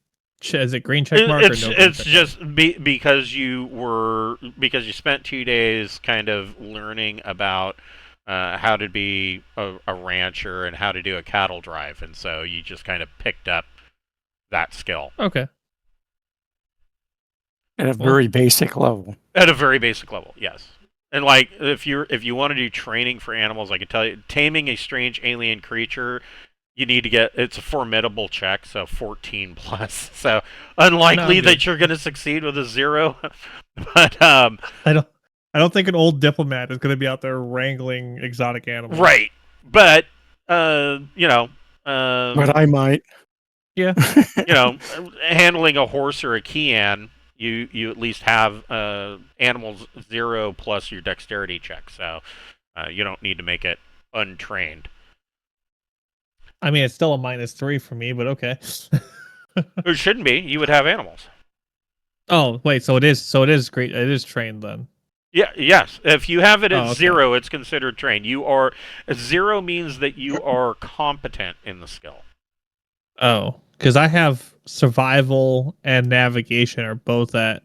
green check mark or no? It's just because you spent 2 days kind of learning about how to be a rancher and how to do a cattle drive, and so you just kind of picked up that skill. Okay. At a very basic level. At a very basic level, yes. And like if you want to do training for animals, I can tell you, taming a strange alien creature, you need to get, it's a formidable check, so 14 plus. So unlikely that you're going to succeed with a 0. But I don't think an old diplomat is going to be out there wrangling exotic animals. Right. But but I might. Yeah. Handling a horse or a Kian, you at least have animals 0 plus your dexterity check, so you don't need to make it untrained. I mean, it's still a -3 for me, but okay. It shouldn't be. You would have animals. Oh wait, so it is great. It is trained then. Yeah. Yes. If you have it at okay. 0, it's considered trained. 0 means that you are competent in the skill. Oh, because I have survival and navigation are both at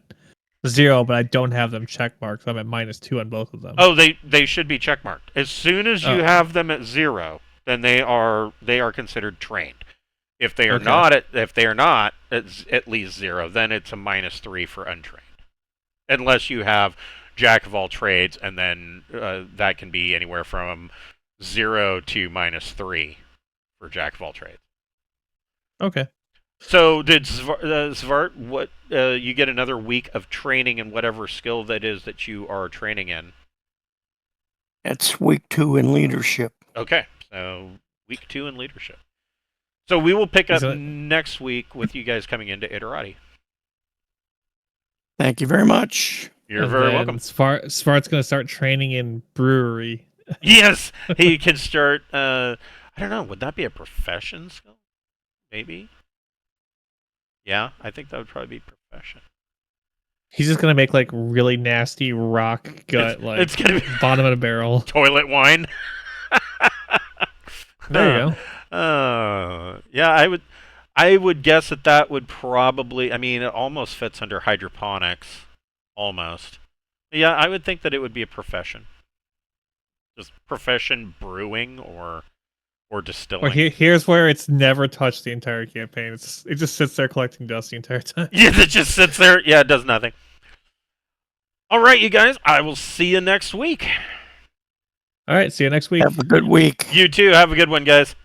0, but I don't have them check marked. So I'm at -2 on both of them. Oh, they should be check marked. As soon as you have them at 0, then they are considered trained. If they are Okay. not, it's at least 0. Then it's a -3 for untrained, unless you have jack of all trades, and then that can be anywhere from 0 to -3 for jack of all trades. Okay. So did Svart? What you get another week of training in whatever skill that is that you are training in. It's week 2 in leadership. Okay, so week 2 in leadership. So we will pick up Is it- next week with you guys coming into Iterati. Thank you very much. You're And very then welcome. Svart's going to start training in brewery. Yes, he can start. I don't know. Would that be a profession skill? Maybe. Yeah, I think that would probably be profession. He's just going to make like really nasty rock gut, It's gonna be bottom of the barrel. toilet wine. There you go. Yeah, I would guess that would probably. I mean, it almost fits under hydroponics, almost. Yeah, I would think that it would be a profession. Just profession brewing or distilling. Well, here's where it's never touched the entire campaign. It just sits there collecting dust the entire time. Yeah, it just sits there. Yeah, it does nothing. All right, you guys. I will see you next week. All right, see you next week. Have a good week. You too. Have a good one, guys.